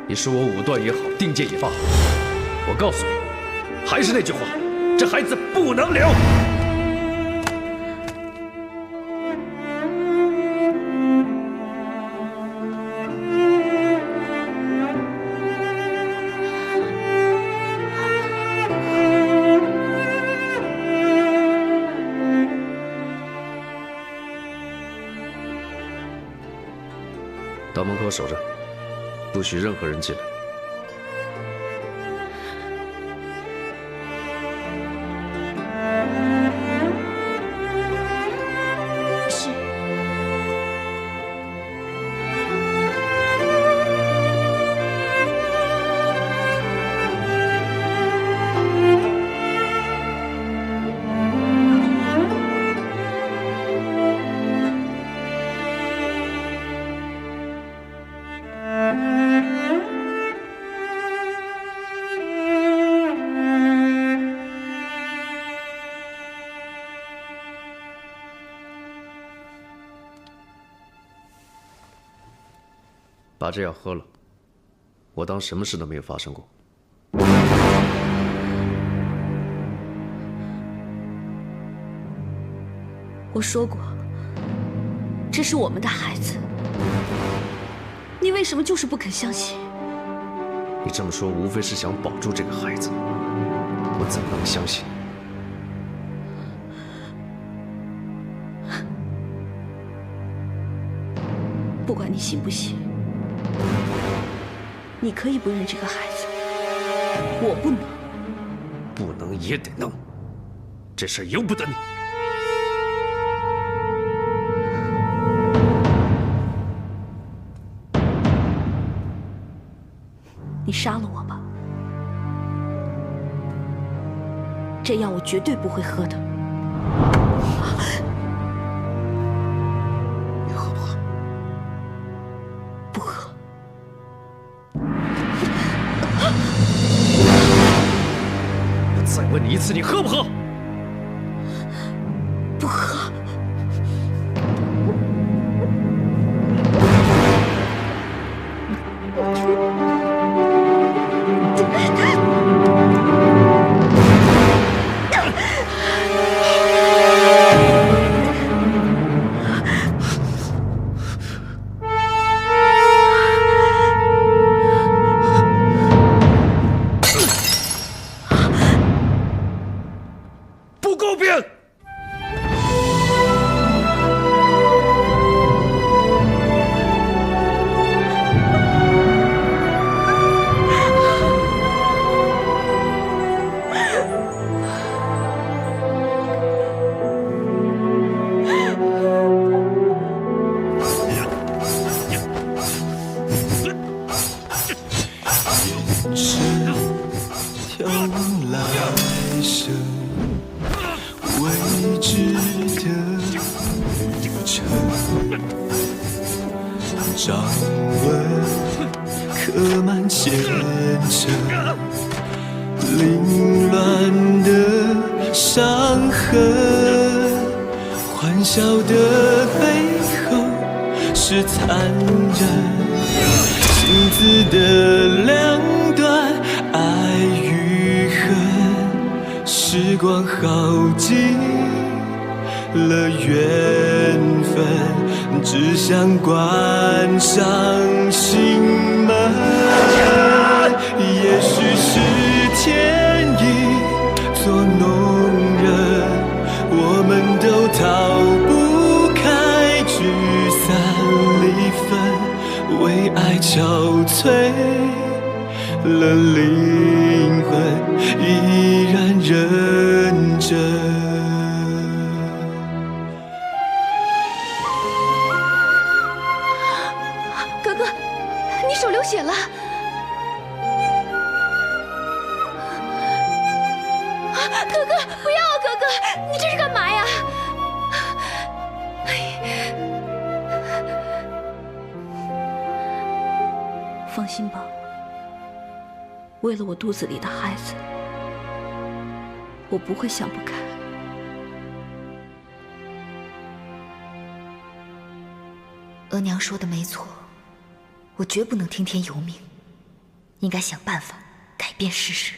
你是我武断也好，定界也罢，我告诉你，还是那句话，这孩子不能留。到门口守着，不许任何人进来。是。把这药喝了，我当什么事都没有发生过。我说过，这是我们的孩子，你为什么就是不肯相信？你这么说，无非是想保住这个孩子，我怎么能相信？不管你信不信，你可以不认这个孩子，我不能。不能也得能，这事儿由不得你。你杀了我吧，这药我绝对不会喝的。你喝不喝？不喝。我再问你一次，你喝不喝？不喝。不够辩！挑来生未知的旅程，掌纹刻满前程，凌乱的伤痕，欢笑的背后是残忍。镜子的两端，爱与恨，时光耗尽了缘分，只想关上心门。也许是天意，做弄人，我们都逃不开聚散离分。为爱憔悴了灵魂，依然认真。哥哥，你手流血了。哥哥，不要啊！哥哥，你这是干嘛呀？放心吧，为了我肚子里的孩子，我不会想不开。额娘说的没错，我绝不能听天由命。应该想办法改变事实。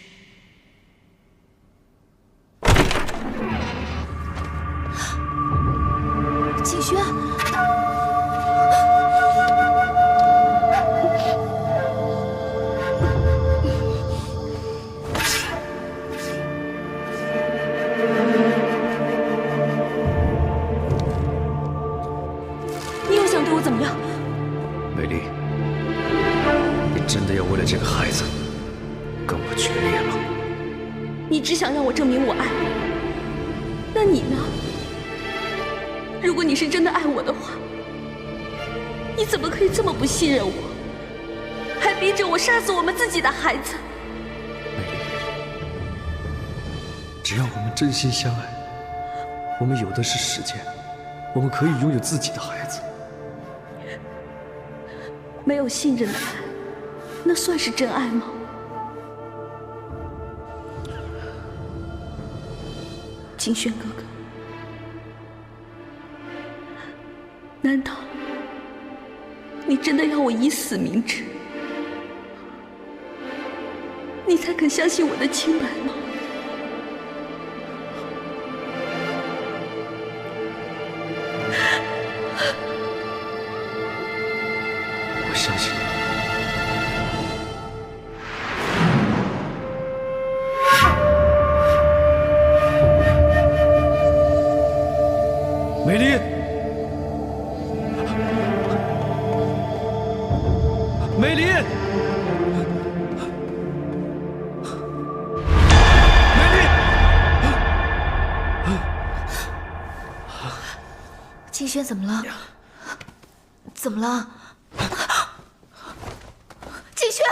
景轩，你又想对我怎么样？美丽，你真的要为了这个孩子跟我决裂吗？你只想让我证明我爱，那你呢？如果你是真的爱我的话，你怎么可以这么不信任我，还逼着我杀死我们自己的孩子？美丽，只要我们真心相爱，我们有的是时间，我们可以拥有自己的孩子。没有信任的爱，那算是真爱吗？景轩哥哥，难道你真的要我以死明志，你才肯相信我的清白吗？我相信你。美丽，美丽，美丽，金轩怎么了？怎么了？景轩，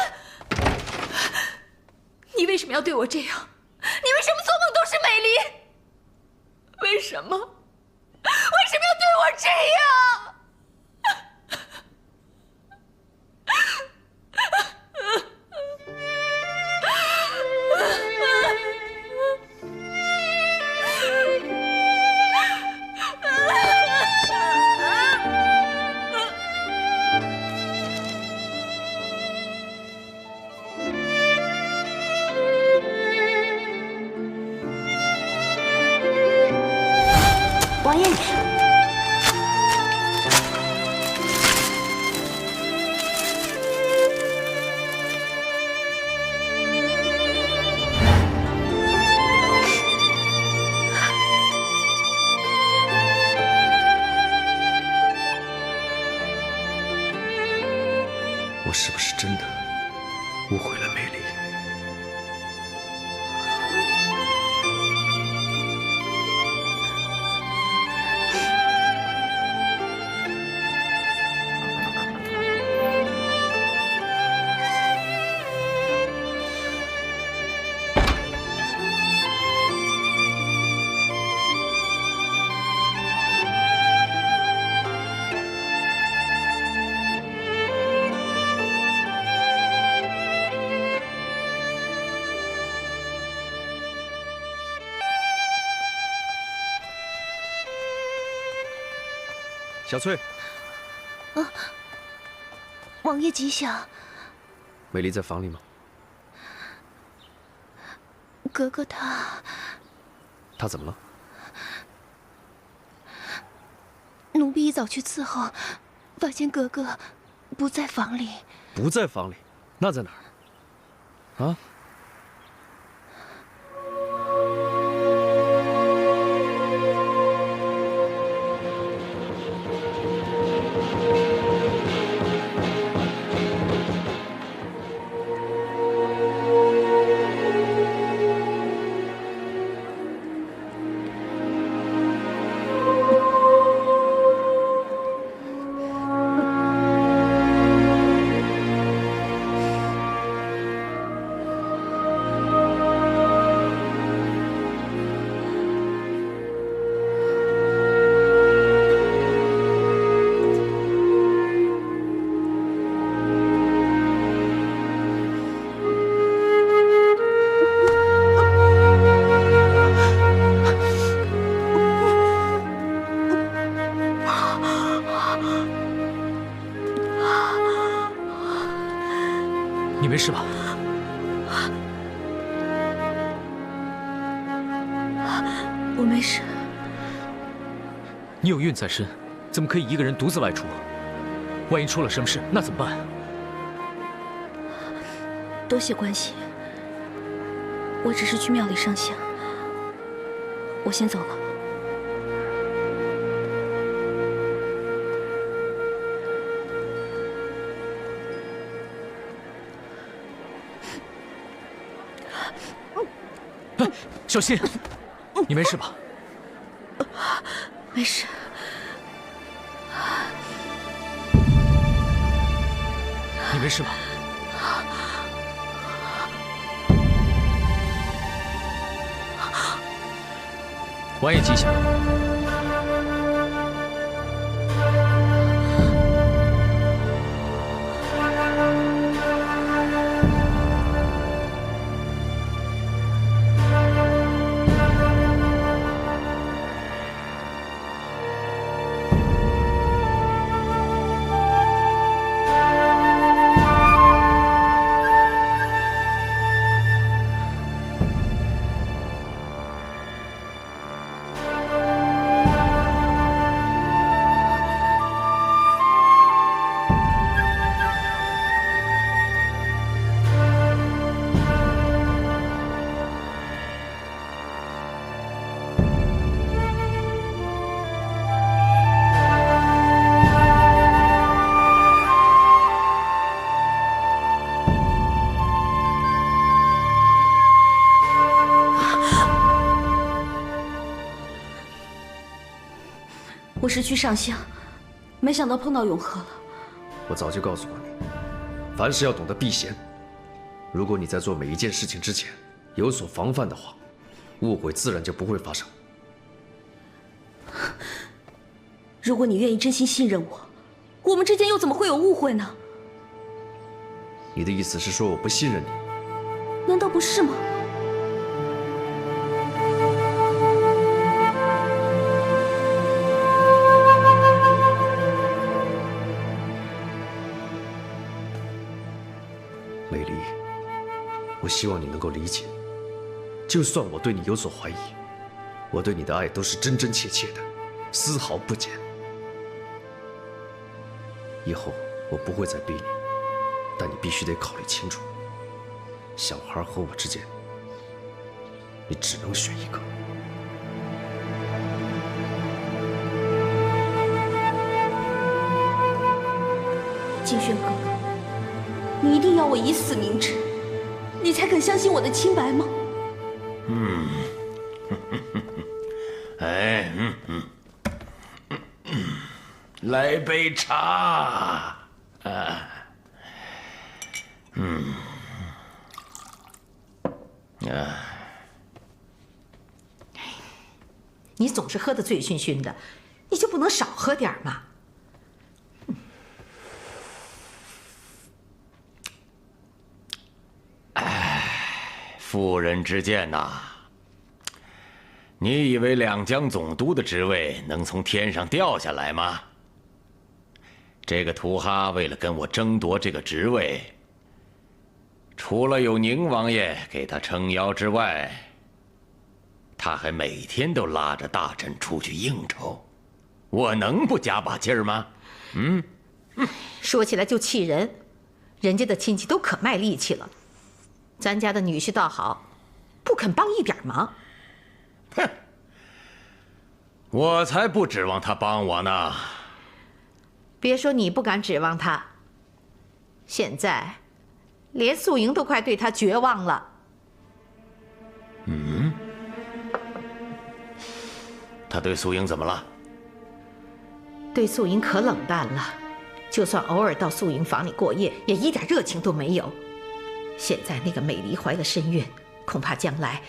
你为什么要对我这样？你为什么做梦都是美丽？为什么？为什么要对我这样？王爷，我是不是真的误会了美丽？小翠，王爷吉祥。美丽在房里吗？格格她她怎么了？奴婢一早去伺候，发现格格不在房里。不在房里，那在哪儿？啊？你没事吧？我没事。你有孕在身，怎么可以一个人独自外出？万一出了什么事，那怎么办？多谢关心，我只是去庙里上香，我先走了。小心，你没事吧？没事。你没事吧？晚宴吉祥。我是去上香，没想到碰到永和了。我早就告诉过你，凡事要懂得避嫌。如果你在做每一件事情之前有所防范的话，误会自然就不会发生。如果你愿意真心信任我，我们之间又怎么会有误会呢？你的意思是说我不信任你？难道不是吗？美离，我希望你能够理解，就算我对你有所怀疑，我对你的爱都是真真切切的，丝毫不减。以后我不会再逼你，但你必须得考虑清楚，小孩和我之间，你只能选一个。金轩哥哥，你一定要我以死明志，你才肯相信我的清白吗？哎，来杯茶。你总是喝得醉醺醺的，你就不能少喝点吗？妇人之见呐，你以为两江总督的职位能从天上掉下来吗？这个图哈为了跟我争夺这个职位，除了有宁王爷给他撑腰之外，他还每天都拉着大臣出去应酬，我能不加把劲儿吗？说起来就气人，人家的亲戚都可卖力气了，咱家的女婿倒好，不肯帮一点忙。哼，我才不指望他帮我呢。别说你不敢指望他，现在连素莹都快对他绝望了。他对素莹怎么了？对素莹可冷淡了，就算偶尔到素莹房里过夜，也一点热情都没有。现在那个美离怀了身孕，恐怕将来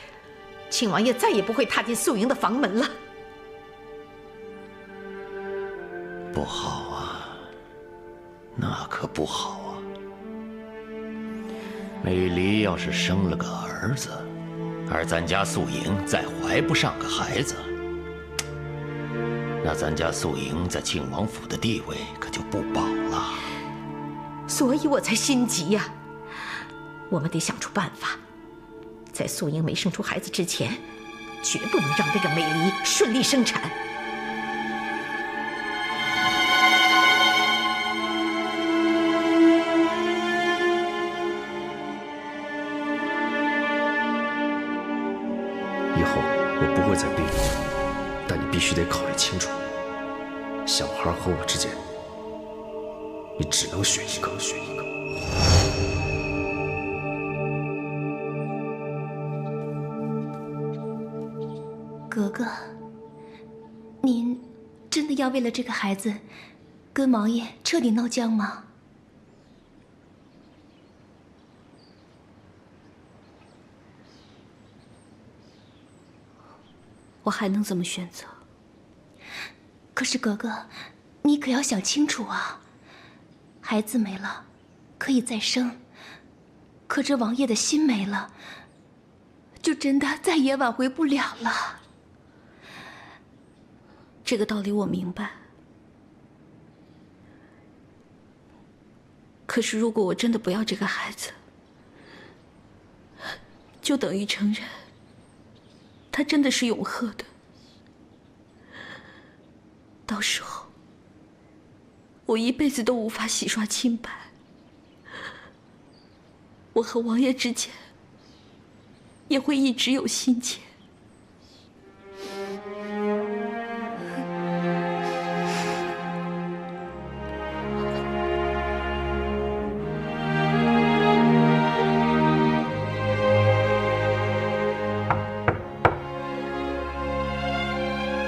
庆王爷再也不会踏进素莹的房门了。不好啊，那可不好啊。美离要是生了个儿子，而咱家素莹再怀不上个孩子，那咱家素莹在庆王府的地位可就不保了。所以我才心急呀。我们得想出办法，在素英没生出孩子之前，绝不能让这个美离顺利生产。以后我不会再逼你，但你必须得考虑清楚，小孩和我之间，你只能选一个。格格，您真的要为了这个孩子，跟王爷彻底闹僵吗？我还能怎么选择？可是格格，你可要想清楚啊！孩子没了，可以再生，可这王爷的心没了，就真的再也挽回不了了。这个道理我明白。可是如果我真的不要这个孩子，就等于承认他真的是永鹤的。到时候，我一辈子都无法洗刷清白。我和王爷之间也会一直有心结。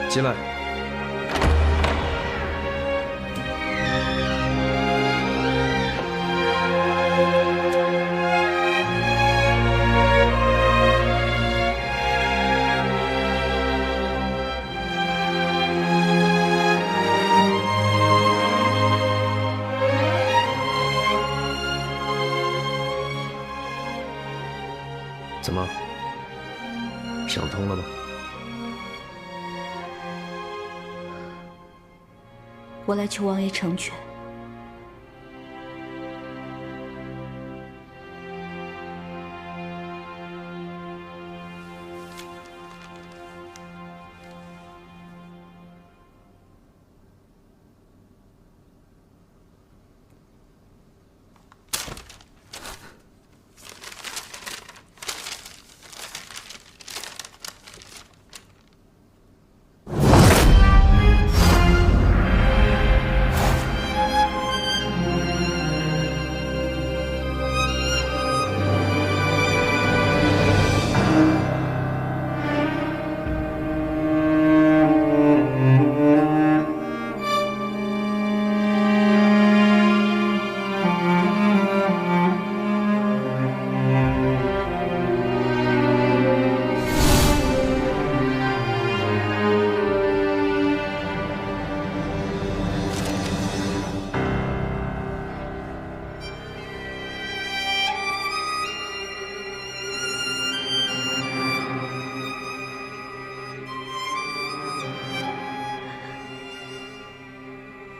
进来。怎么，想通了吗？我来求王爷成全。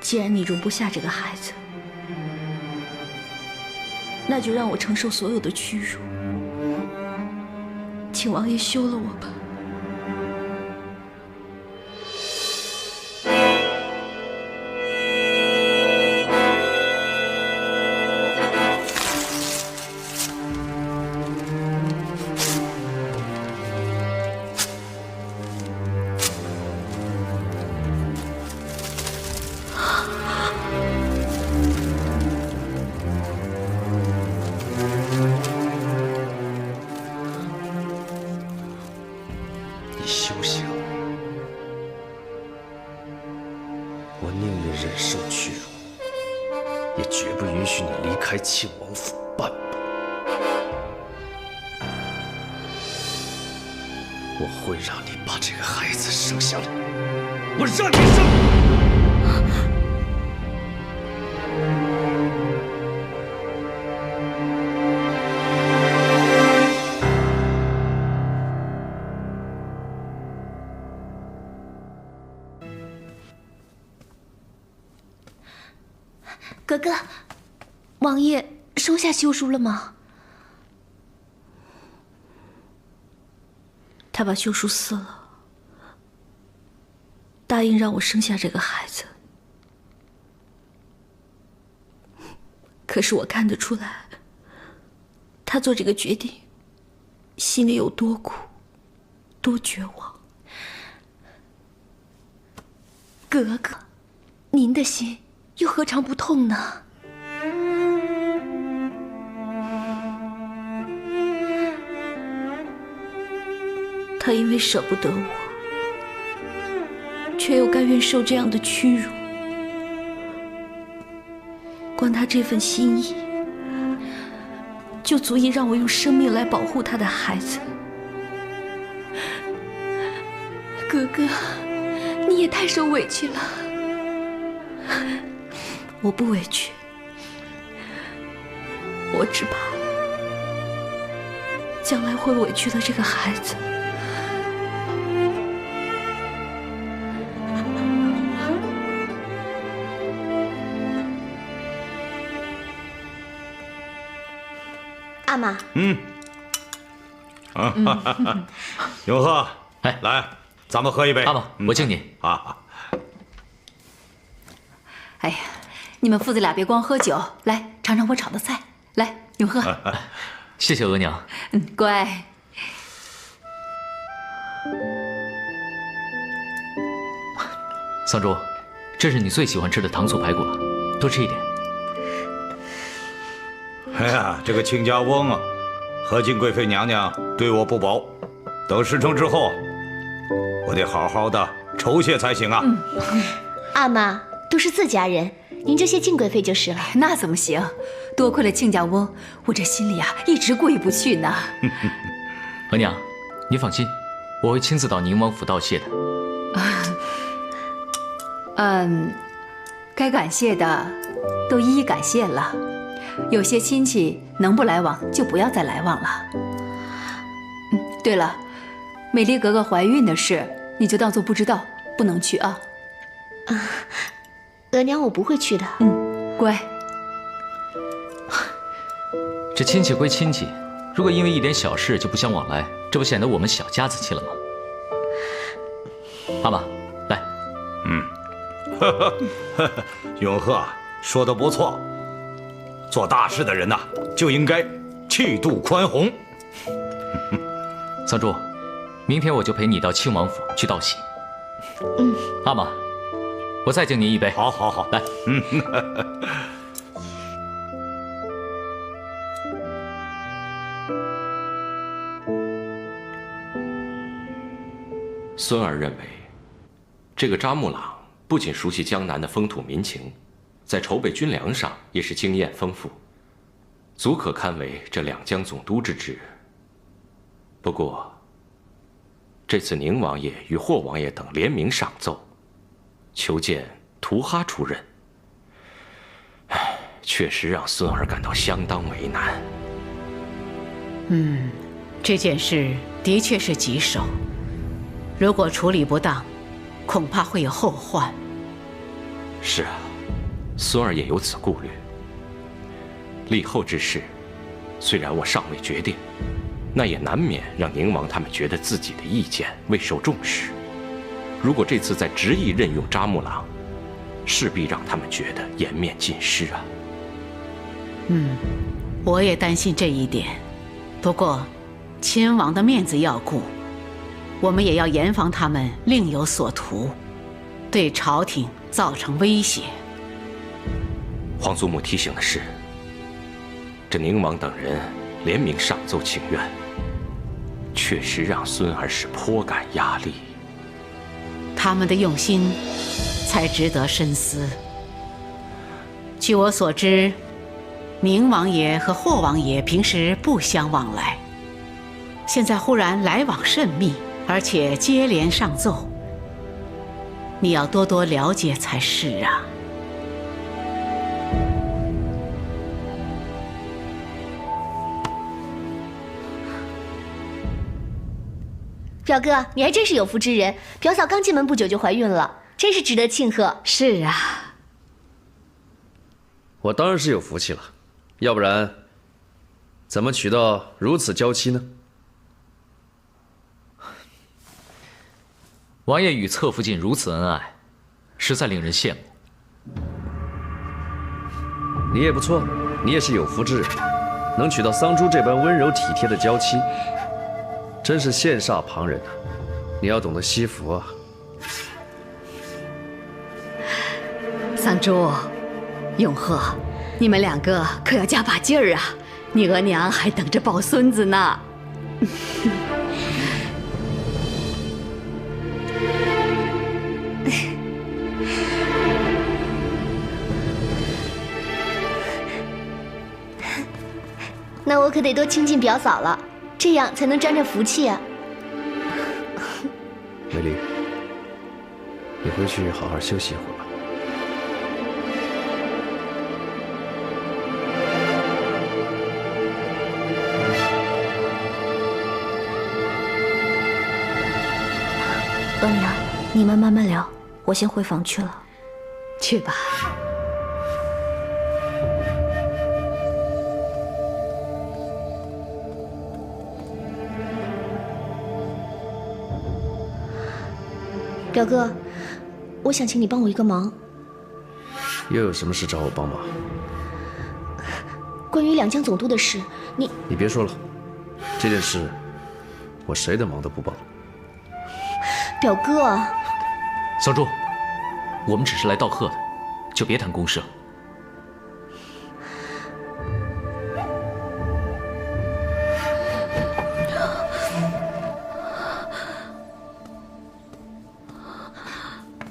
既然你容不下这个孩子，那就让我承受所有的屈辱，请王爷休了我吧。休想！我宁愿忍受屈辱，也绝不允许你离开庆王府半步。我会让你把这个孩子生下来，我让你生！格格，王爷收下休书了吗？他把休书撕了，答应让我生下这个孩子。可是我看得出来，他做这个决定，心里有多苦，多绝望。格格，您的心又何尝不痛呢？他因为舍不得我，却又甘愿受这样的屈辱。光他这份心意，就足以让我用生命来保护他的孩子。格格，你也太受委屈了。我不委屈，我只怕将来会委屈了这个孩子。阿玛，永贺，哎来，咱们喝一杯。阿玛，我敬你。啊，哎呀，你们父子俩别光喝酒，来尝尝我炒的菜。来，永贺，谢谢额娘。乖。桑珠，这是你最喜欢吃的糖醋排骨了，多吃一点。哎呀，这个亲家翁啊，和敬贵妃娘娘对我不薄，等事成之后，我得好好的酬谢才行啊。阿玛，都是自家人，您就谢敬贵妃就是了。那怎么行？多亏了亲家翁，我这心里啊一直过意不去呢。额娘，你放心，我会亲自到宁王府道谢的。该感谢的都一一感谢了。有些亲戚能不来往就不要再来往了。对了，美丽格格怀孕的事，你就当做不知道，不能去啊。额娘，我不会去的。乖。这亲戚归亲戚，如果因为一点小事就不相往来，这不显得我们小家子气了吗？阿玛，来。永贺说的不错，做大事的人呐，就应该气度宽宏。桑珠，明天我就陪你到亲王府去道喜。阿玛，我再敬您一杯。好，好，好，来。孙儿认为，这个扎木朗不仅熟悉江南的风土民情，在筹备军粮上也是经验丰富，足可堪为这两江总督之职。不过，这次宁王爷与霍王爷等联名上奏，求见图哈出任，确实让孙儿感到相当为难。这件事的确是棘手，如果处理不当，恐怕会有后患。是啊，孙儿也有此顾虑。立后之事，虽然我尚未决定，那也难免让宁王他们觉得自己的意见未受重视。如果这次再执意任用扎木朗，势必让他们觉得颜面尽失啊。我也担心这一点。不过，亲王的面子要顾，我们也要严防他们另有所图，对朝廷造成威胁。皇祖母提醒的是，这宁王等人联名上奏请愿，确实让孙儿是颇感压力。他们的用心才值得深思。据我所知，宁王爷和霍王爷平时不相往来，现在忽然来往甚密，而且接连上奏，你要多多了解才是啊。表哥，你还真是有福之人，表嫂刚进门不久就怀孕了，真是值得庆贺。是啊，我当然是有福气了，要不然怎么娶到如此娇妻呢？王爷与侧福晋如此恩爱，实在令人羡慕。你也不错，你也是有福之人，能娶到桑珠这般温柔体贴的娇妻，真是羡煞旁人啊！你要懂得惜福啊。桑珠、永鹤，你们两个可要加把劲儿啊！你额娘还等着抱孙子呢。那我可得多亲近表嫂了，这样才能沾着福气啊。美丽，你回去好好休息一会儿吧。额娘，你们慢慢聊，我先回房去了。去吧。表哥，我想请你帮我一个忙。又有什么事找我帮忙？关于两江总督的事，你别说了，这件事我谁的忙都不帮。表哥，桑珠，我们只是来道贺的，就别谈公事了。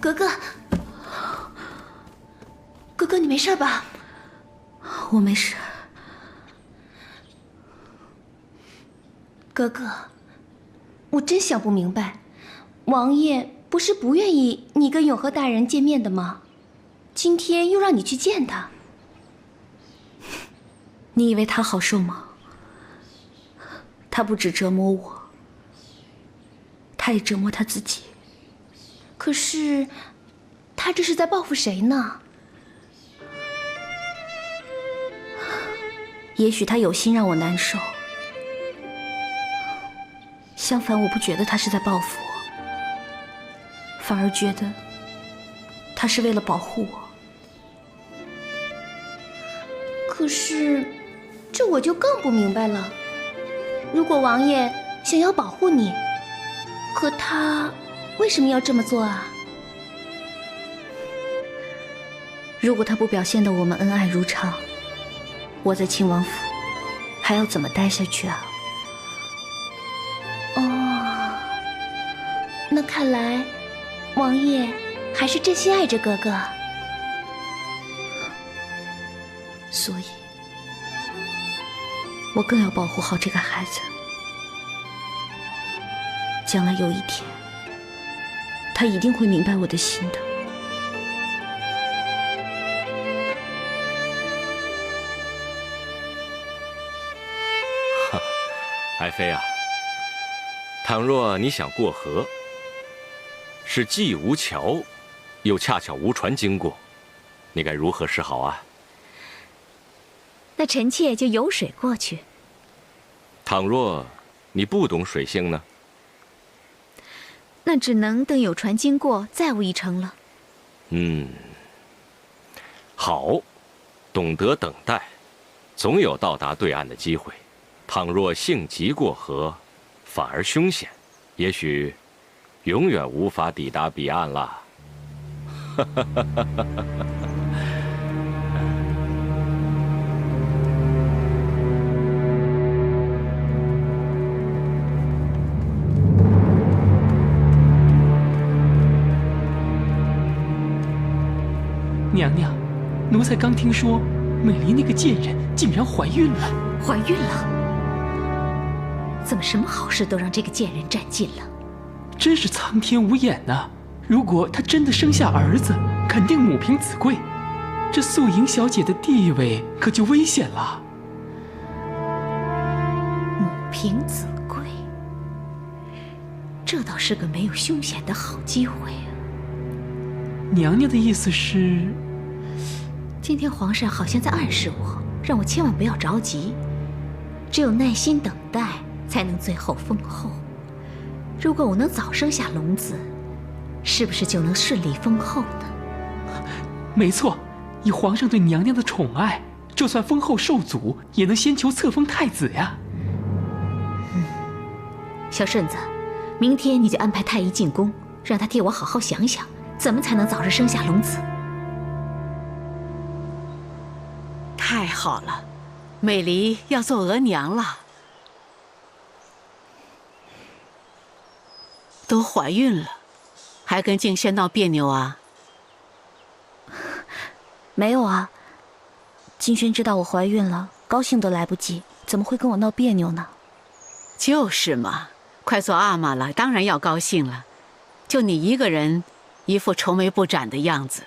格格，格格，你没事吧？我没事。格格，我真想不明白，王爷不是不愿意你跟永和大人见面的吗？今天又让你去见他，你以为他好受吗？他不止折磨我，他也折磨他自己。可是，他这是在报复谁呢？也许他有心让我难受，相反，我不觉得他是在报复我，反而觉得他是为了保护我。可是，这我就更不明白了。如果王爷想要保护你，可他为什么要这么做啊？如果他不表现得我们恩爱如常，我在亲王府还要怎么待下去啊？哦，那看来王爷还是真心爱着格格，所以我更要保护好这个孩子。将来有一天，他一定会明白我的心的。爱妃啊，倘若你想过河，是既无桥，又恰巧无船经过，你该如何是好啊？那臣妾就游水过去。倘若你不懂水性呢？那只能等有船经过，再无一程了。好，懂得等待，总有到达对岸的机会。倘若性急过河，反而凶险，也许永远无法抵达彼岸了。娘娘，奴才刚听说美离那个贱人竟然怀孕了。怀孕了？怎么什么好事都让这个贱人占尽了？真是苍天无眼呐！如果她真的生下儿子，肯定母凭子贵，这素莹小姐的地位可就危险了。母凭子贵，这倒是个没有凶险的好机会啊！娘娘的意思是，今天皇上好像在暗示我，让我千万不要着急，只有耐心等待，才能最后丰厚。如果我能早生下龙子，是不是就能顺利封后呢？没错，以皇上对娘娘的宠爱，就算封后受阻，也能先求册封太子呀。小顺子，明天你就安排太医进宫，让他替我好好想想，怎么才能早日生下龙子。太好了，美离要做额娘了，都怀孕了，还跟静轩闹别扭啊？没有啊，金轩知道我怀孕了，高兴都来不及，怎么会跟我闹别扭呢？就是嘛，快做阿玛了，当然要高兴了。就你一个人，一副愁眉不展的样子。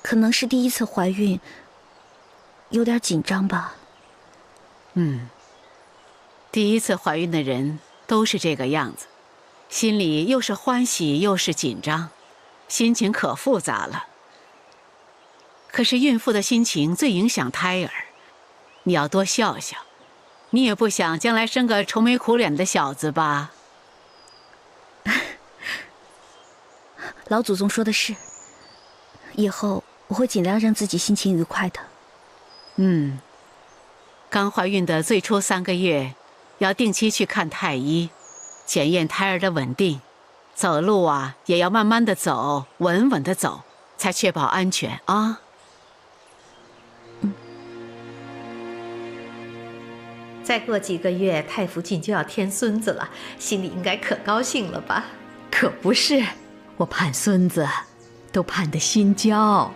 可能是第一次怀孕，有点紧张吧。第一次怀孕的人都是这个样子，心里又是欢喜又是紧张，心情可复杂了。可是孕妇的心情最影响胎儿，你要多笑笑。你也不想将来生个愁眉苦脸的小子吧？老祖宗说的是，以后我会尽量让自己心情愉快的。刚怀孕的最初3个月，要定期去看太医，检验胎儿的稳定。走路啊，也要慢慢的走，稳稳的走，才确保安全啊。再过几个月，太福晋就要添孙子了，心里应该可高兴了吧？可不是，我盼孙子，都盼得心焦。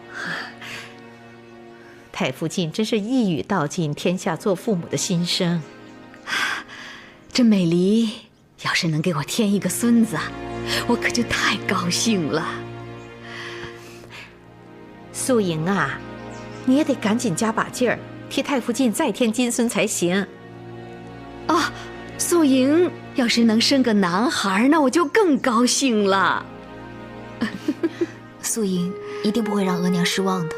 太福晋真是一语道尽天下做父母的心声。这美离要是能给我添一个孙子，我可就太高兴了。素莹啊，你也得赶紧加把劲儿，替太福晋再添金孙才行。啊，素莹要是能生个男孩，那我就更高兴了。素莹一定不会让额娘失望的。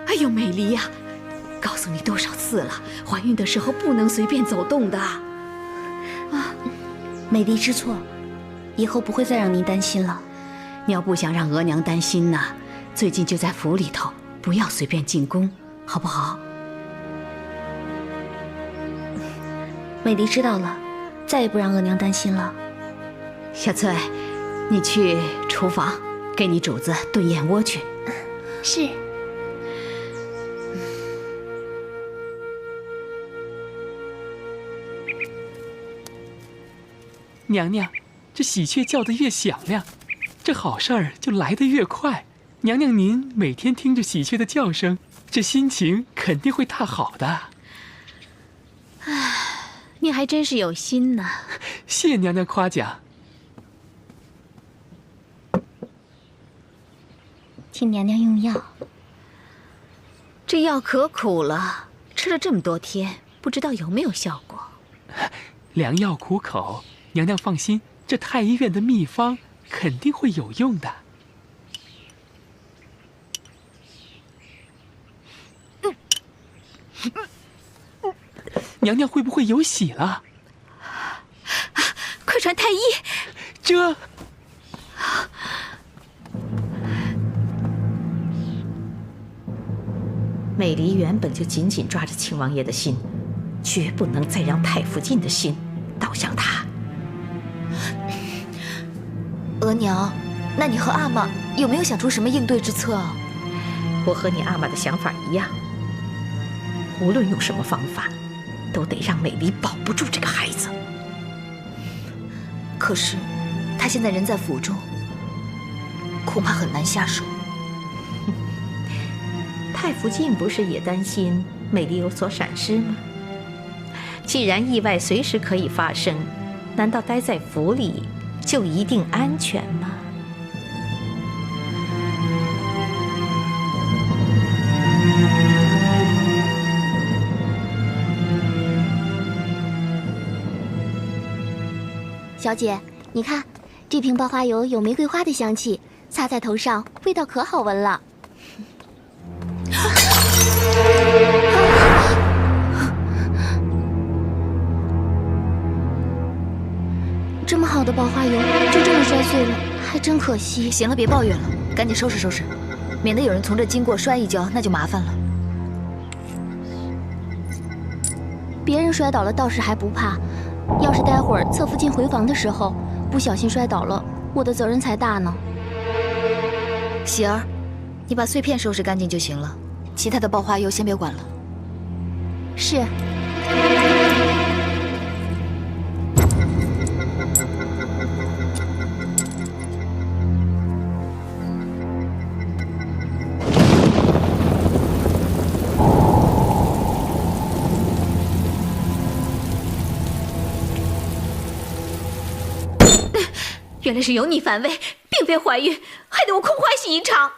哎呦，美离呀，告诉你多少次了，怀孕的时候不能随便走动的。美离知错，以后不会再让您担心了。你要不想让额娘担心呢，最近就在府里头，不要随便进宫，好不好？美离知道了，再也不让额娘担心了。小翠，你去厨房给你主子炖燕窝去。是。娘娘，这喜鹊叫得越响亮，这好事儿就来得越快。娘娘您每天听着喜鹊的叫声，这心情肯定会大好的。你还真是有心呢。谢娘娘夸奖。请娘娘用药。这药可苦了，吃了这么多天，不知道有没有效果。良药苦口，娘娘放心，这太医院的秘方肯定会有用的。娘娘会不会有喜了？快传太医！这。美离原本就紧紧抓着亲王爷的心，绝不能再让太福晋的心倒向他。额娘，那你和阿玛有没有想出什么应对之策啊？我和你阿玛的想法一样，无论用什么方法，都得让美离保不住这个孩子。可是，他现在人在府中，恐怕很难下手。太福晋不是也担心美离有所闪失吗？既然意外随时可以发生，难道待在府里就一定安全吗？小姐，你看，这瓶爆花油有玫瑰花的香气，擦在头上味道可好闻了。好的爆花油就这么摔碎了，还真可惜。行了，别抱怨了，赶紧收拾收拾，免得有人从这经过摔一跤，那就麻烦了。别人摔倒了倒是还不怕，要是待会儿侧福晋回房的时候不小心摔倒了，我的责任才大呢。喜儿，你把碎片收拾干净就行了，其他的爆花油先别管了。是。原来是有你反胃，并非怀孕，害得我空欢喜一场。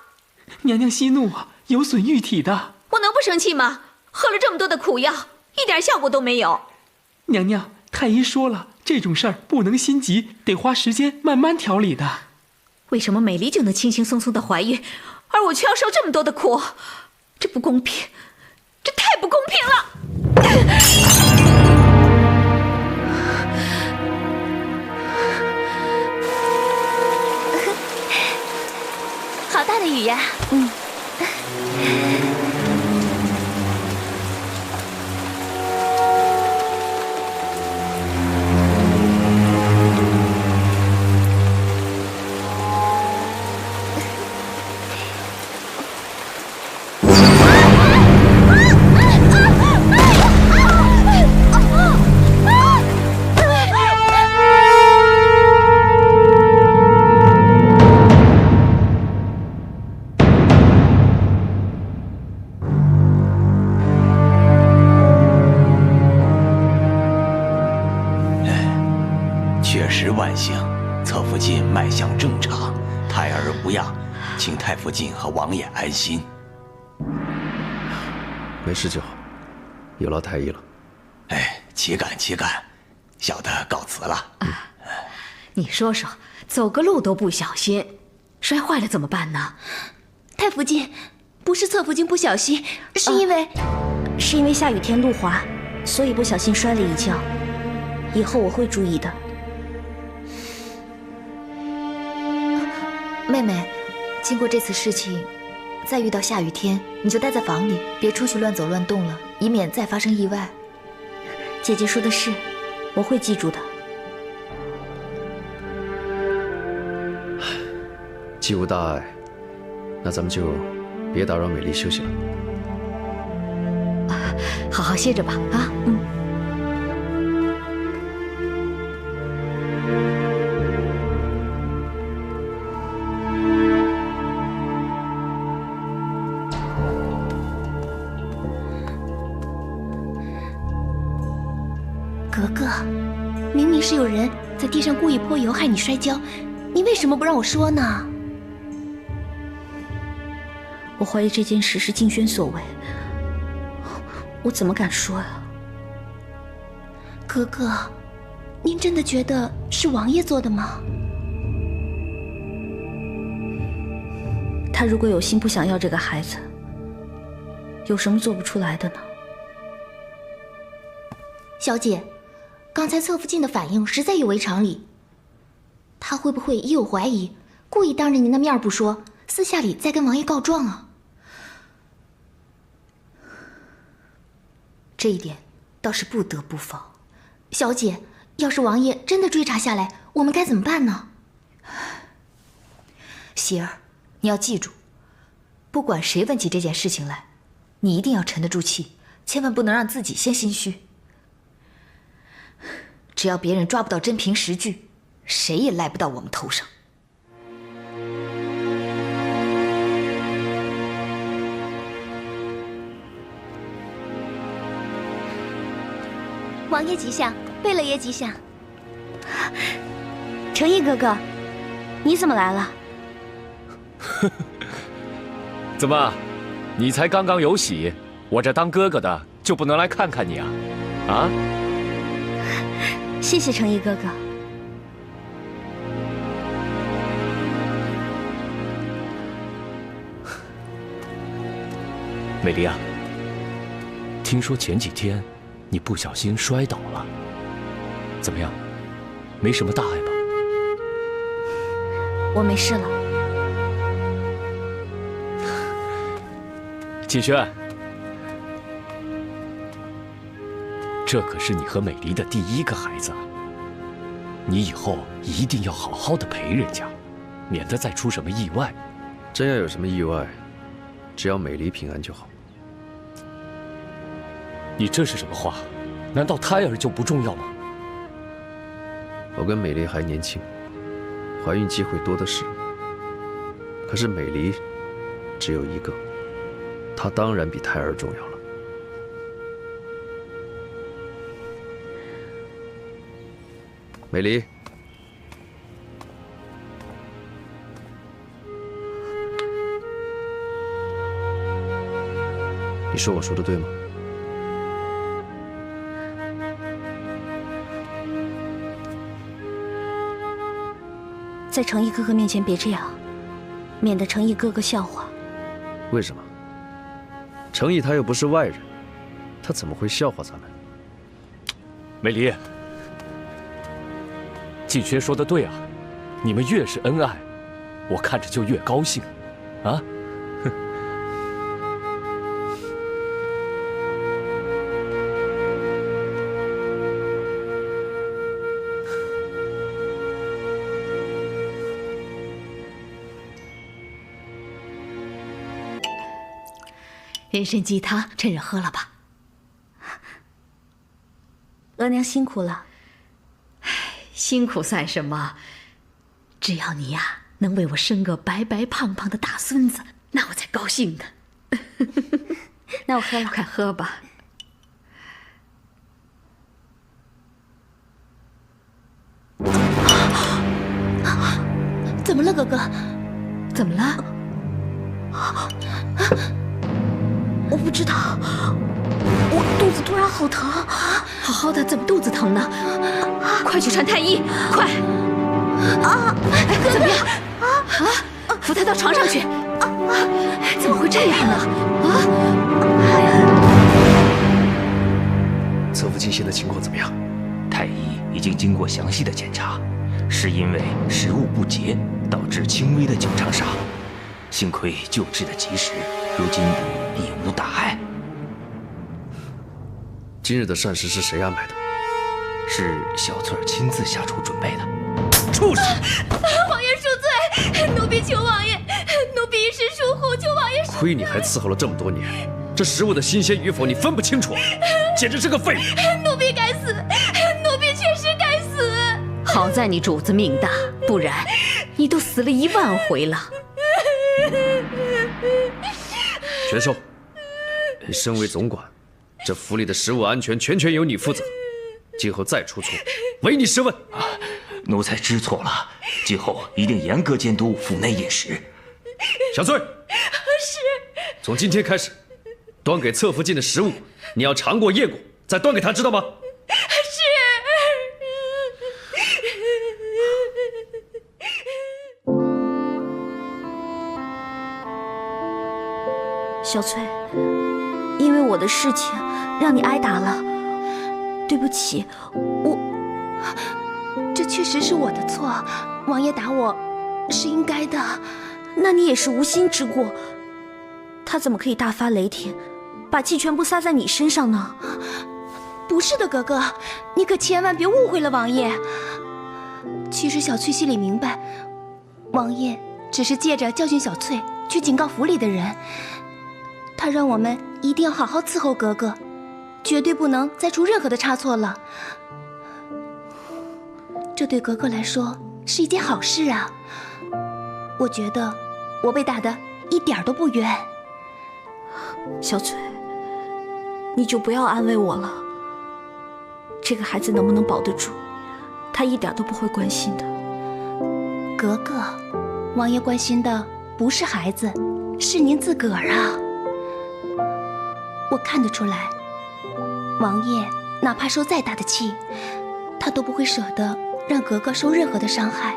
娘娘息怒啊，有损玉体的。我能不生气吗？喝了这么多的苦药，一点效果都没有。娘娘，太医说了，这种事儿不能心急，得花时间慢慢调理的。为什么美丽就能轻轻松松的怀孕，而我却要受这么多的苦？这不公平，这太不公平了！好大的雨呀！万幸，侧福晋脉象正常，胎儿无恙，请太福晋和王爷安心。没事就好，有劳太医了。哎，岂敢岂敢，小的告辞了。你说说，走个路都不小心，摔坏了怎么办呢？太福晋，不是侧福晋不小心，是因为下雨天路滑，所以不小心摔了一跤。以后我会注意的。妹妹，经过这次事情，再遇到下雨天，你就待在房里，别出去乱走乱动了，以免再发生意外。姐姐说的是，我会记住的。既无大碍，那咱们就别打扰美丽休息了。好好歇着吧，啊，格格，明明是有人在地上故意泼油害你摔跤，你为什么不让我说呢？我怀疑这件事是静轩所为，我怎么敢说呀？格格，您真的觉得是王爷做的吗？他如果有心不想要这个孩子，有什么做不出来的呢？小姐，刚才侧福晋的反应实在有违常理。他会不会也有怀疑，故意当着您的面不说，私下里再跟王爷告状啊？这一点倒是不得不防。小姐，要是王爷真的追查下来，我们该怎么办呢？喜儿，你要记住，不管谁问起这件事情来，你一定要沉得住气，千万不能让自己先心虚。只要别人抓不到真凭实据，谁也赖不到我们头上。王爷吉祥，贝勒爷吉祥。诚意哥哥，你怎么来了？怎么，你才刚刚有喜，我这当哥哥的就不能来看看你啊？啊？谢谢诚意哥哥。美丽啊，听说前几天你不小心摔倒了，怎么样？没什么大碍吧？我没事了。启轩，这可是你和美离的第一个孩子，你以后一定要好好的陪人家，免得再出什么意外。真要有什么意外，只要美离平安就好。你这是什么话？难道胎儿就不重要吗？我跟美离还年轻，怀孕机会多的是。可是美离只有一个，她当然比胎儿重要了。美离，你说我说的对吗？在成毅哥哥面前别这样，免得成毅哥哥笑话。为什么？成毅他又不是外人，他怎么会笑话咱们？美离，季轩说的对啊，你们越是恩爱，我看着就越高兴，啊？人参鸡汤，趁热喝了吧。额娘辛苦了。辛苦算什么？只要你呀能为我生个白白胖胖的大孙子，那我才高兴呢。那我喝了，快喝吧。怎么了，哥哥？怎么了？我不知道，我肚子突然好疼。好好的，怎么肚子疼呢？快去穿太医，快！啊，怎么样？扶他到床上去。怎么会这样呢？侧福晋现在情况怎么样？太医已经经过详细的检查，是因为食物不洁导致轻微的酒肠杀，幸亏救治的及时，如今已无大碍。今日的膳食是谁安排的？是小翠儿亲自下厨准备的。畜生！王爷恕罪，奴婢求王爷，奴婢一时疏忽，求王爷恕罪。亏你还伺候了这么多年，这食物的新鲜与否你分不清楚，简直是个废物！奴婢该死，奴婢确实该死。好在你主子命大，不然你都死了10000回了。全寿，你身为总管，这府里的食物安全全由你负责，今后再出错，唯你是问。奴才知错了，今后一定严格监督府内饮食。小翠，是。从今天开始，端给侧福晋的食物，你要尝过验过，再端给他，知道吗？小翠，因为我的事情让你挨打了，对不起，这确实是我的错，王爷打我是应该的。那你也是无心之过，他怎么可以大发雷霆，把气全部撒在你身上呢？不是的，哥哥，你可千万别误会了王爷。其实小翠心里明白，王爷只是借着教训小翠，去警告府里的人。他让我们一定要好好伺候格格，绝对不能再出任何的差错了。这对格格来说是一件好事啊！我觉得我被打得一点都不冤。小翠，你就不要安慰我了。这个孩子能不能保得住，他一点都不会关心的。格格，王爷关心的不是孩子，是您自个儿啊！我看得出来，王爷哪怕受再大的气，他都不会舍得让格格受任何的伤害。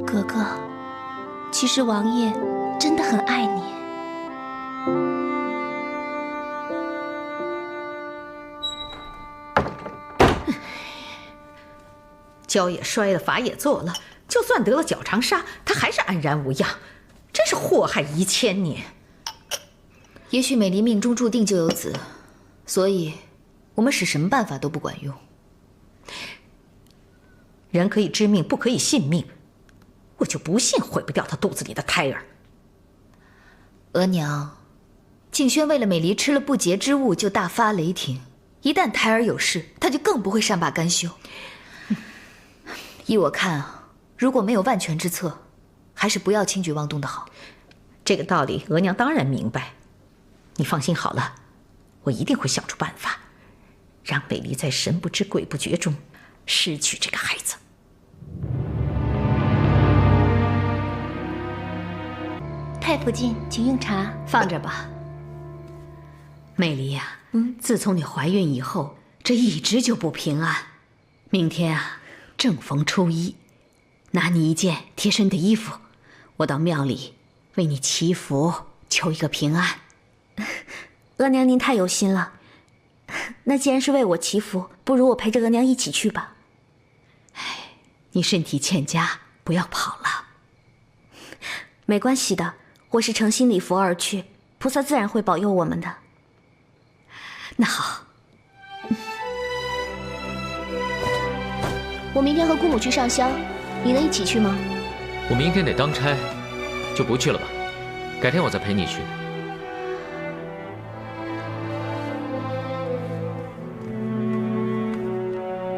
格格，其实王爷真的很爱你。跤也摔了，法也做了，就算得了脚长沙，他还是安然无恙，真是祸害1000年。也许美离命中注定就有子，所以我们使什么办法都不管用。人可以知命，不可以信命。我就不信毁不掉他肚子里的胎儿。额娘，静轩为了美离吃了不洁之物，就大发雷霆。一旦胎儿有事，他就更不会善罢甘休。依我看啊，如果没有万全之策，还是不要轻举妄动的好。这个道理，额娘当然明白。你放心好了，我一定会想出办法，让美离在神不知鬼不觉中失去这个孩子。太府进，请用茶。放着吧。美离呀，自从你怀孕以后，这一直就不平安。明天啊，正逢初一，拿你一件贴身的衣服，我到庙里为你祈福，求一个平安。额娘您太有心了，那既然是为我祈福，不如我陪着额娘一起去吧。你身体欠佳，不要跑了。没关系的，我是诚心礼佛而去，菩萨自然会保佑我们的。那好，我明天和姑母去上香，你能一起去吗？我明天得当差，就不去了吧。改天我再陪你去。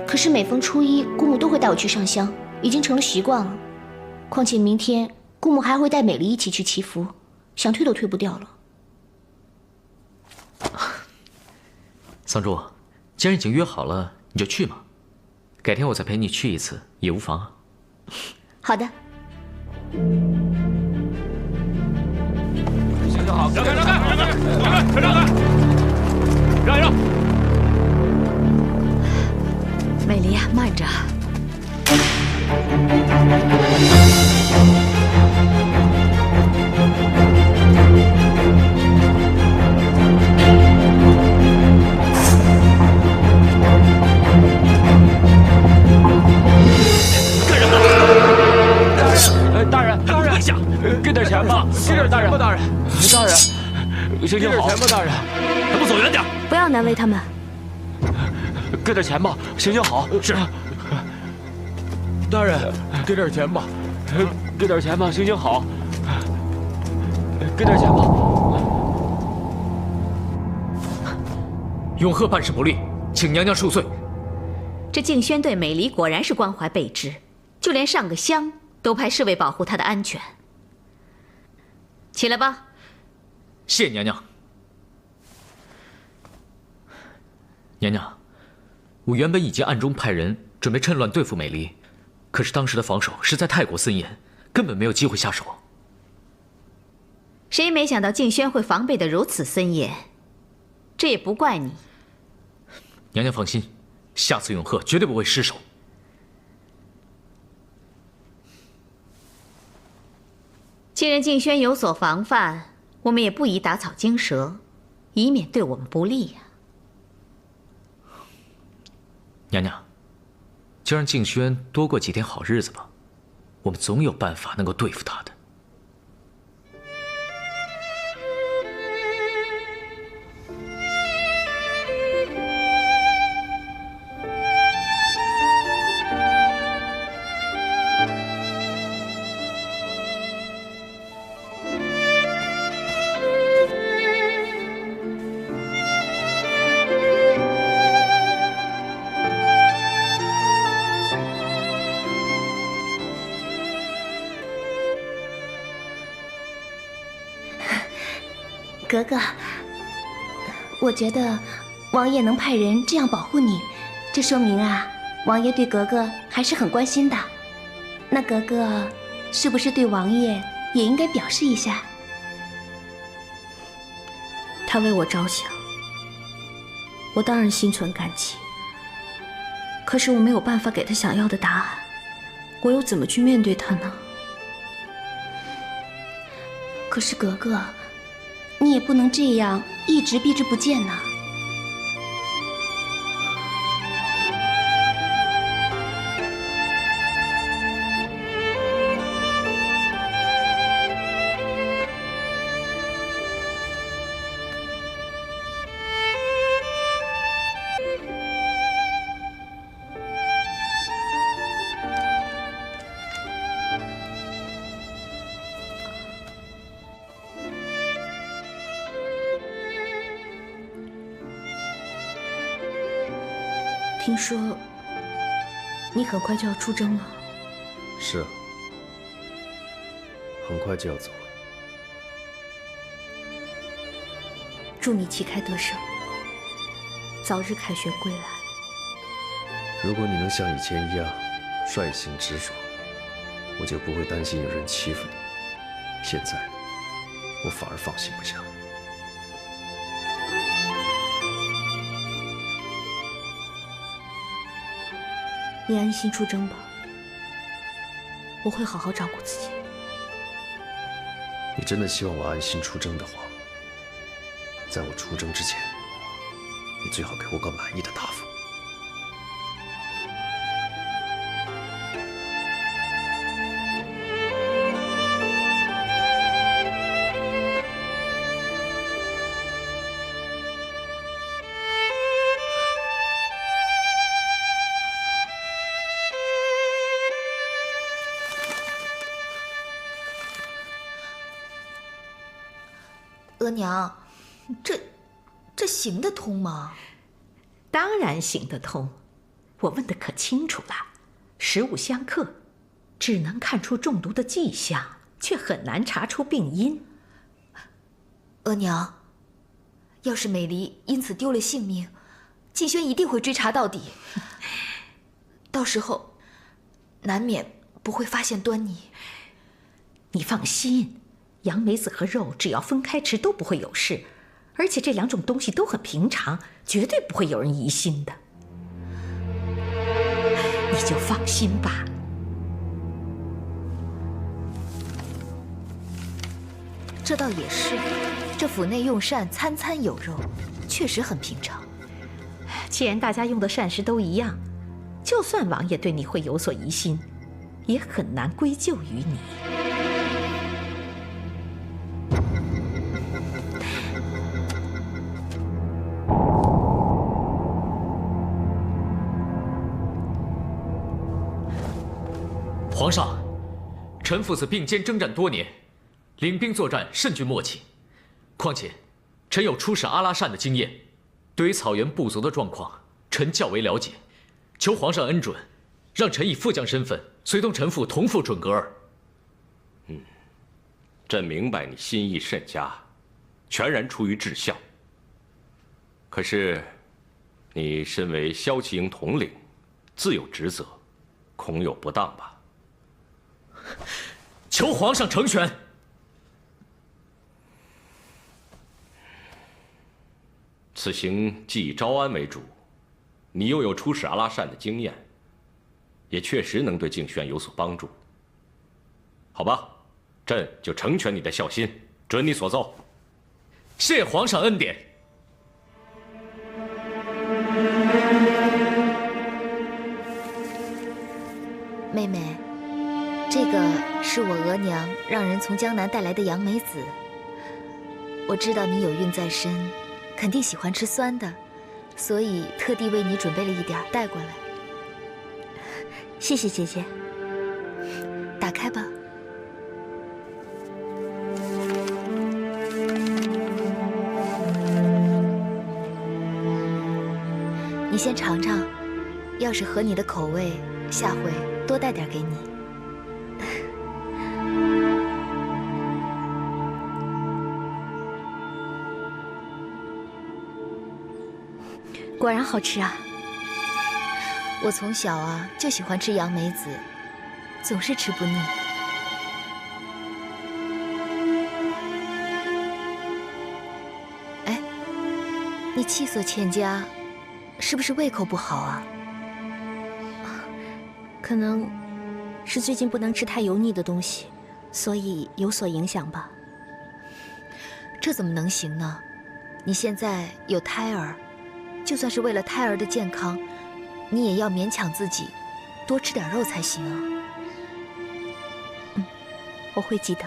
可是每逢初一，姑母都会带我去上香，已经成了习惯了。况且明天姑母还会带美离一起去祈福，想退都退不掉了。桑珠，既然已经约好了，你就去嘛。改天我再陪你去一次也无妨啊。好的。行就好，让开，让开，让开，让开，让开，让一让。美离呀，慢着。大人，大人，给点钱吧，给点大人，大人，大人，行行好，给点钱吧，大人，还不走远点？不要难为他们。给点钱吧，行行好，是。大人，给点钱吧，给点钱吧，行行好，给点钱吧。永鹤办事不力，请娘娘恕罪。这静轩对美离果然是关怀备至，就连上个香都派侍卫保护她的安全。起来吧。谢娘娘。娘娘，我原本已经暗中派人准备趁乱对付美离，可是当时的防守实在太过森严，根本没有机会下手。谁没想到静轩会防备得如此森严？这也不怪你。娘娘放心，下次永鹤绝对不会失手。既然静轩有所防范，我们也不宜打草惊蛇，以免对我们不利呀。娘娘，就让静轩多过几天好日子吧，我们总有办法能够对付他的。格格，我觉得王爷能派人这样保护你，这说明啊，王爷对格格还是很关心的。那格格是不是对王爷也应该表示一下？他为我着想，我当然心存感激。可是我没有办法给他想要的答案，我又怎么去面对他呢？可是格格，你也不能这样一直避之不见呐。听说你很快就要出征了。是啊，很快就要走了。祝你旗开得胜，早日凯旋归来。如果你能像以前一样率性直爽，我就不会担心有人欺负你。现在，我反而放心不下。你安心出征吧，我会好好照顾自己。你真的希望我安心出征的话，在我出征之前，你最好给我个满意的答复。额娘，这行得通吗？当然行得通，我问的可清楚了。食物相克，只能看出中毒的迹象，却很难查出病因。额娘，要是美离因此丢了性命，静轩一定会追查到底。到时候，难免不会发现端倪。你放心。杨梅子和肉只要分开吃都不会有事，而且这2种东西都很平常，绝对不会有人疑心的。你就放心吧。这倒也是，这府内用膳餐餐有肉，确实很平常。既然大家用的膳食都一样，就算王爷对你会有所疑心，也很难归咎于你。皇上，臣父子并肩征战多年，领兵作战甚具默契。况且，臣有出使阿拉善的经验，对于草原部族的状况，臣较为了解。求皇上恩准，让臣以副将身份随同臣父同赴准噶尔。朕明白你心意甚佳，全然出于至孝。可是，你身为骁骑营统领，自有职责，恐有不当吧？求皇上成全。此行既以招安为主，你又有出使阿拉善的经验，也确实能对静轩有所帮助。好吧，朕就成全你的孝心，准你所奏。谢皇上恩典。妹妹，这个是我额娘让人从江南带来的杨梅子。我知道你有孕在身，肯定喜欢吃酸的，所以特地为你准备了一点带过来。谢谢姐姐。打开吧。你先尝尝，要是合你的口味，下回多带点给你。果然好吃啊！我从小啊就喜欢吃杨梅子，总是吃不腻。哎，你气色欠佳，是不是胃口不好啊？可能是最近不能吃太油腻的东西，所以有所影响吧。这怎么能行呢？你现在有胎儿，就算是为了胎儿的健康，你也要勉强自己，多吃点肉才行啊。我会记得。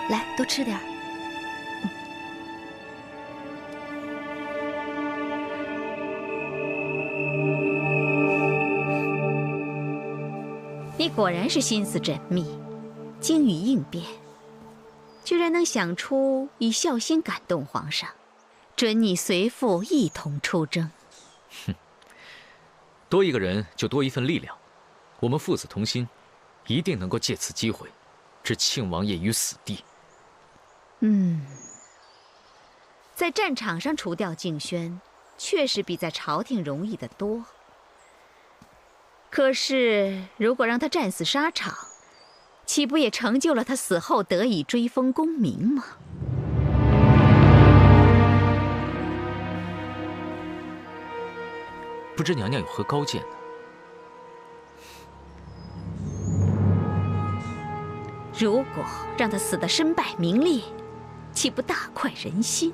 来，多吃点。你果然是心思缜密，精于应变，居然能想出以孝心感动皇上，准你随父一同出征。多一个人就多一份力量，我们父子同心，一定能够借此机会，置庆王爷于死地。在战场上除掉敬轩，确实比在朝廷容易得多。可是，如果让他战死沙场，岂不也成就了他死后得以追封功名吗？不知娘娘有何高见呢？如果让他死得身败名裂，岂不大快人心？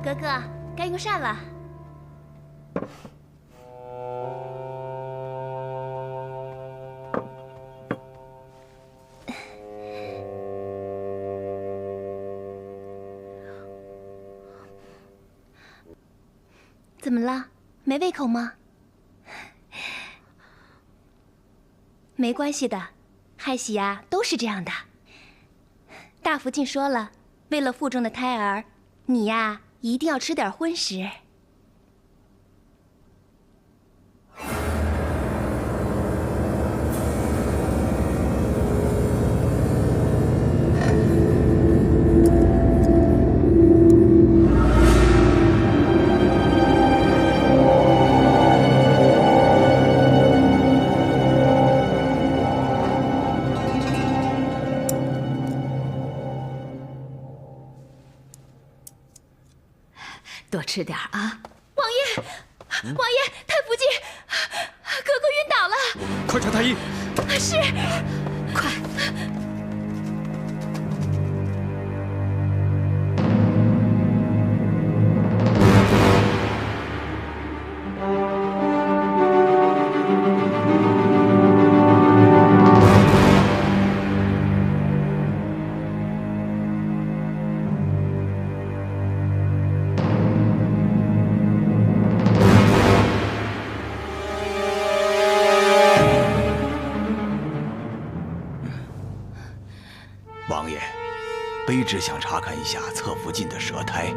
哥哥，该用膳了。怎么了？没胃口吗？没关系的，害喜呀都是这样的。大福晋说了，为了腹中的胎儿，你呀一定要吃点荤食。多吃点啊！王爷，王爷，太福晋，哥哥晕倒了，快传太医。是，快！王爷，卑职想查看一下侧福晋的舌苔。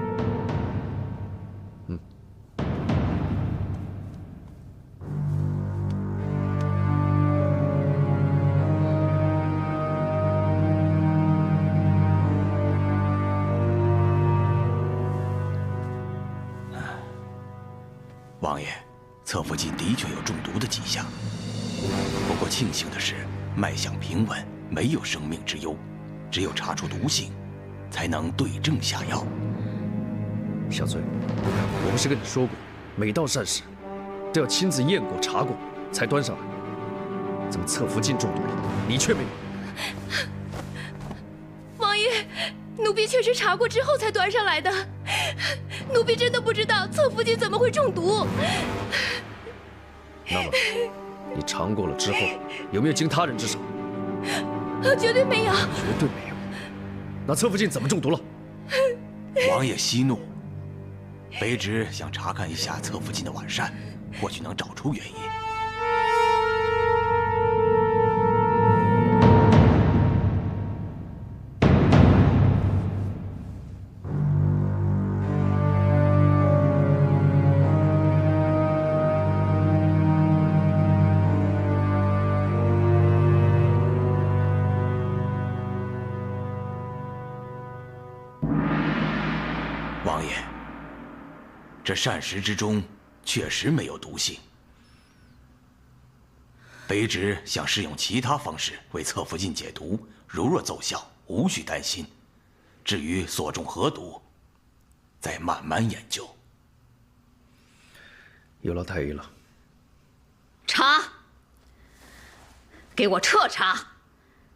王爷，侧福晋的确有中毒的迹象，不过庆幸的是，脉象平稳，没有生命之忧。只有查出毒性，才能对症下药。小翠，我不是跟你说过，每道膳食都要亲自验过、查过才端上来。怎么侧福晋中毒了，你却没有？王爷，奴婢确实查过之后才端上来的。奴婢真的不知道侧福晋怎么会中毒。那么，你尝过了之后，有没有经他人之手？绝对没有，绝对没有。那侧福晋怎么中毒了？王爷息怒，卑职想查看一下侧福晋的晚膳，或许能找出原因。王爷，这膳食之中确实没有毒性。卑职想试用其他方式为侧福晋解毒，如若奏效，无需担心。至于所中何毒，再慢慢研究。有劳太医了。查！给我彻查！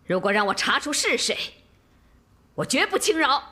如果让我查出是谁，我绝不轻饶。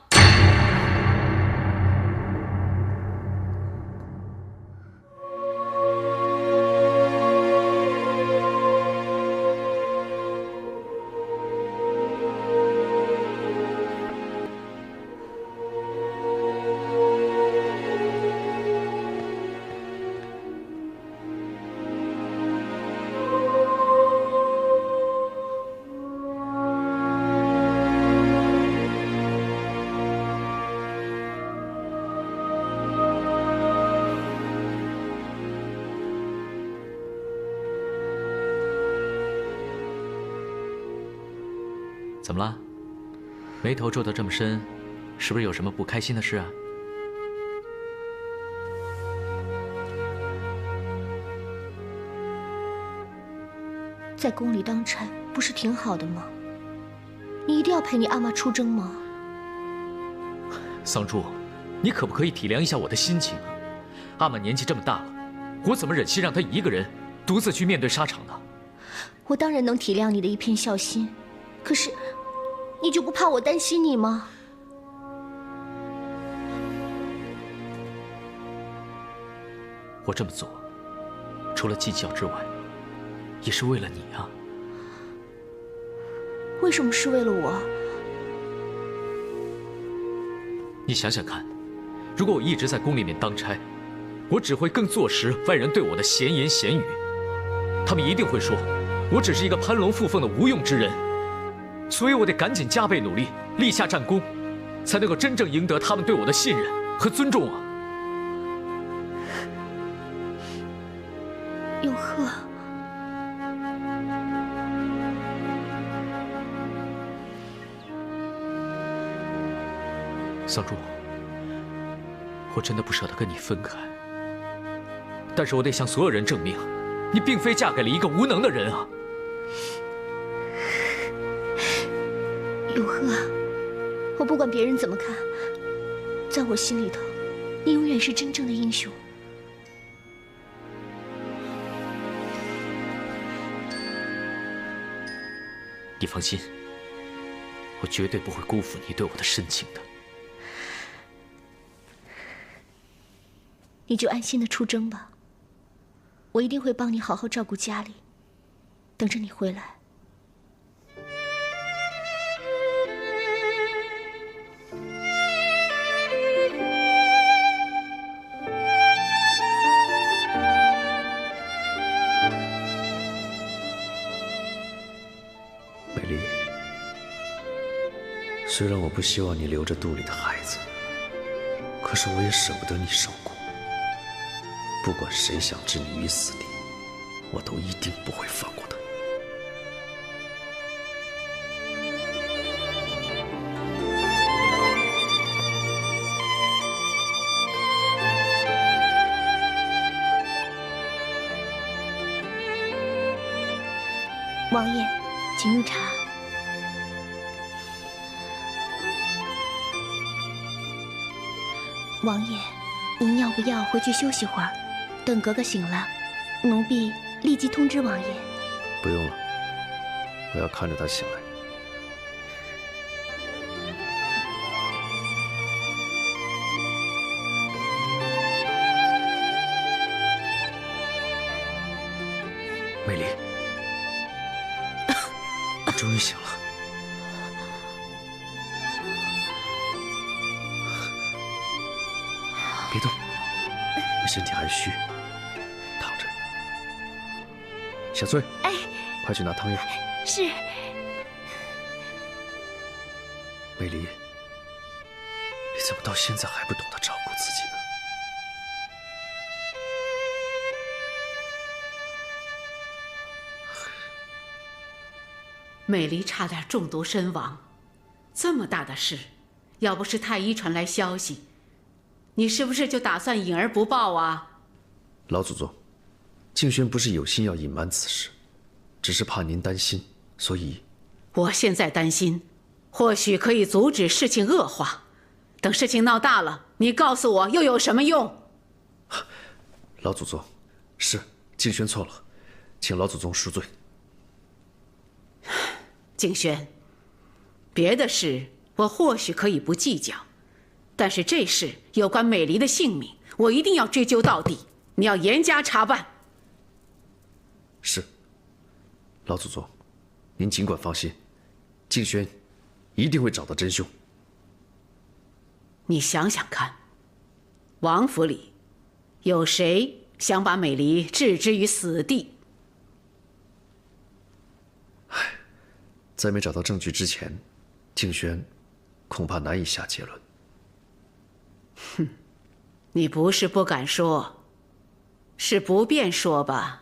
怎么了？眉头皱得这么深，是不是有什么不开心的事啊？在宫里当差不是挺好的吗？你一定要陪你阿妈出征吗？桑珠，你可不可以体谅一下我的心情啊？阿玛年纪这么大了，我怎么忍心让她一个人独自去面对沙场呢？我当然能体谅你的一片孝心，可是你就不怕我担心你吗？我这么做，除了计较之外，也是为了你啊。为什么是为了我？你想想看，如果我一直在宫里面当差，我只会更坐实外人对我的闲言闲语，他们一定会说我只是一个攀龙附凤的无用之人，所以我得赶紧加倍努力，立下战功，才能够真正赢得他们对我的信任和尊重啊。永鹤，桑珠，我真的不舍得跟你分开，但是我得向所有人证明，你并非嫁给了一个无能的人啊！永鹤，我不管别人怎么看，在我心里头，你永远是真正的英雄。你放心，我绝对不会辜负你对我的深情的。你就安心的出征吧，我一定会帮你好好照顾家里，等着你回来。美丽，虽然我不希望你留着肚里的孩子，可是我也舍不得你受苦。不管谁想置你于死地，我都一定不会放过他。王爷，请用茶。王爷，您要不要回去休息会儿？等格格醒了，奴婢立即通知王爷。不用了，我要看着他醒来。美丽，你终于醒了。别动，你身体还虚，躺着。小翠，哎，快去拿汤药。是。美丽，你怎么到现在还不懂得照顾自己呢？美离差点中毒身亡，这么大的事，要不是太医传来消息，你是不是就打算隐而不报啊？老祖宗，静轩不是有心要隐瞒此事，只是怕您担心，所以……我现在担心，或许可以阻止事情恶化，等事情闹大了，你告诉我又有什么用？老祖宗，是静轩错了，请老祖宗恕罪。静轩，别的事我或许可以不计较，但是这事有关美离的性命，我一定要追究到底。你要严加查办。是，老祖宗，您尽管放心，静轩一定会找到真凶。你想想看，王府里有谁想把美离置之于死地？在没找到证据之前，静轩恐怕难以下结论。哼，你不是不敢说，是不便说吧？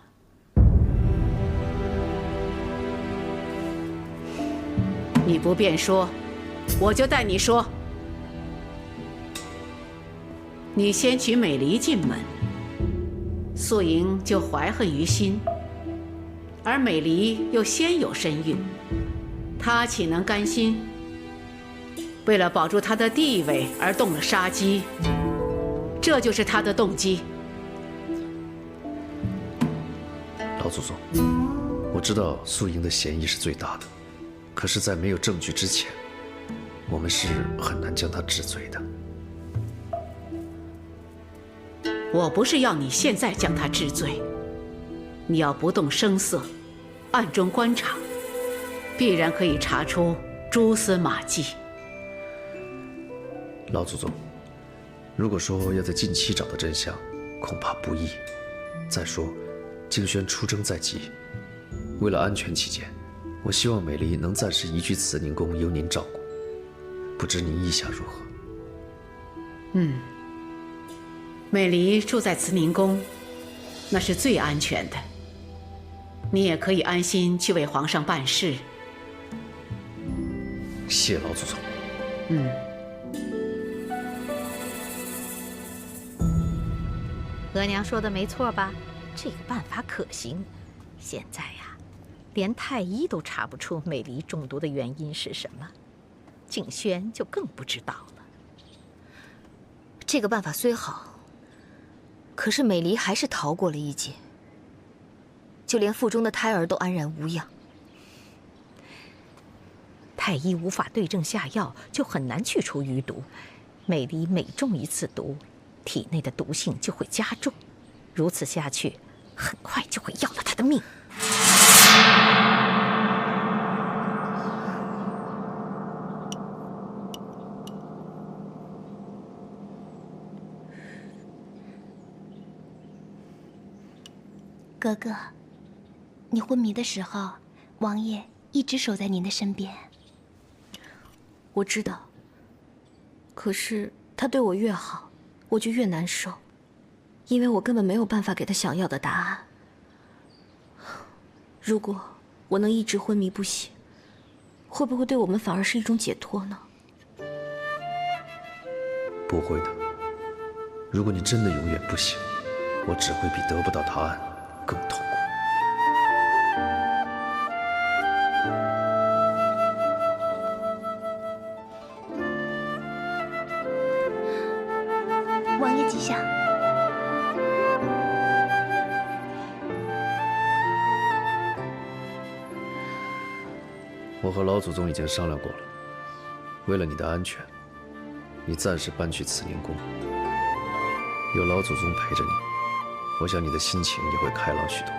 你不便说，我就代你说。你先娶美离进门，素莹就怀恨于心，而美离又先有身孕，她岂能甘心？为了保住她的地位而动了杀机，这就是她的动机。老祖宗，我知道素莹的嫌疑是最大的，可是，在没有证据之前，我们是很难将她治罪的。我不是要你现在将她治罪，你要不动声色，暗中观察，必然可以查出蛛丝马迹。老祖宗，如果说要在近期找到真相，恐怕不易。再说，静轩出征在即，为了安全起见，我希望美离能暂时移居慈宁宫，由您照顾。不知您意下如何？美离住在慈宁宫，那是最安全的。你也可以安心去为皇上办事。谢老祖宗。额娘说的没错吧？这个办法可行。现在呀，连太医都查不出美离中毒的原因是什么，静轩就更不知道了。这个办法虽好，可是美离还是逃过了一劫，就连腹中的胎儿都安然无恙。太医无法对症下药，就很难去除余毒。美离每中一次毒，体内的毒性就会加重，如此下去，很快就会要了他的命。哥哥，你昏迷的时候，王爷一直守在您的身边。我知道，可是他对我越好，我就越难受，因为我根本没有办法给他想要的答案。如果我能一直昏迷不醒，会不会对我们反而是一种解脱呢？不会的。如果你真的永远不醒，我只会比得不到答案更痛苦。王爷吉祥。我和老祖宗已经商量过了，为了你的安全，你暂时搬去慈宁宫，有老祖宗陪着你，我想你的心情也会开朗许多。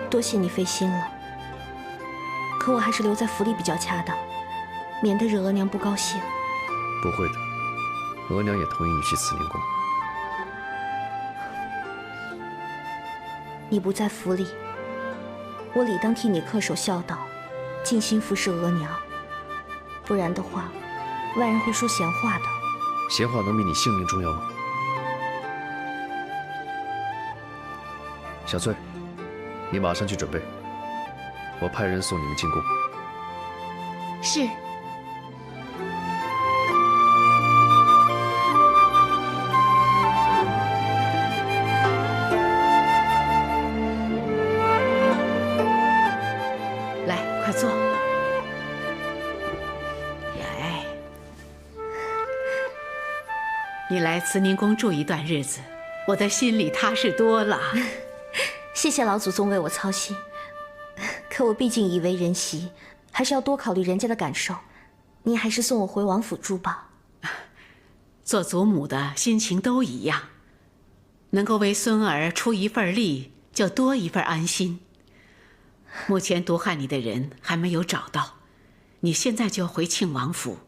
多谢你费心了，可我还是留在府里比较恰当，免得惹额娘不高兴。不会的，额娘也同意你去慈宁宫。你不在府里，我理当替你恪守孝道，尽心服侍额娘，不然的话，外人会说闲话的。闲话能比你性命重要吗？小翠，你马上去准备，我派人送你们进宫。是。来，快坐。来，你来慈宁宫住一段日子，我的心里踏实多了。谢谢老祖宗为我操心，可我毕竟已为人媳，还是要多考虑人家的感受。您还是送我回王府住吧。做祖母的心情都一样，能够为孙儿出一份力，就多一份安心。目前毒害你的人还没有找到，你现在就回庆王府，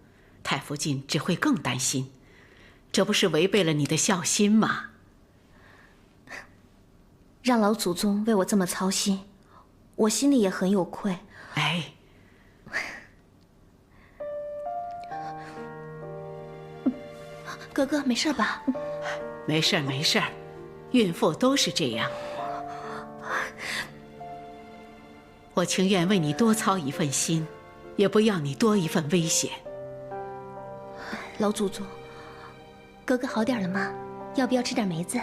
太傅晋只会更担心，这不是违背了你的孝心吗？让老祖宗为我这么操心，我心里也很有愧。哎，哥哥没事吧？没事没事，孕妇都是这样。我情愿为你多操一份心，也不要你多一份危险。老祖宗，格格好点了吗？要不要吃点梅子？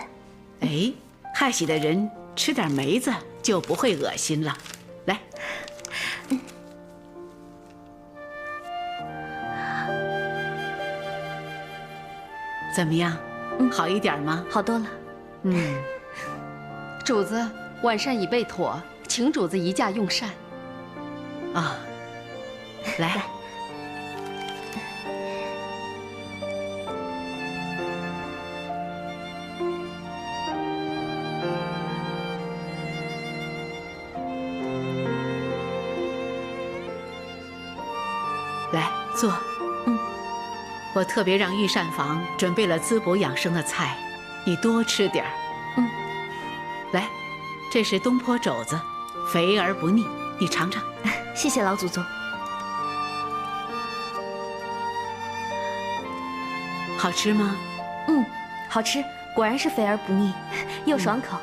哎，害喜的人吃点梅子就不会恶心了。来，怎么样？好一点吗？好多了。主子，晚膳已备妥，请主子移驾用膳。啊，来。来坐。我特别让御膳房准备了滋补养生的菜，你多吃点儿。来，这是东坡肘子，肥而不腻，你尝尝。谢谢老祖宗。好吃吗？好吃，果然是肥而不腻，又爽口。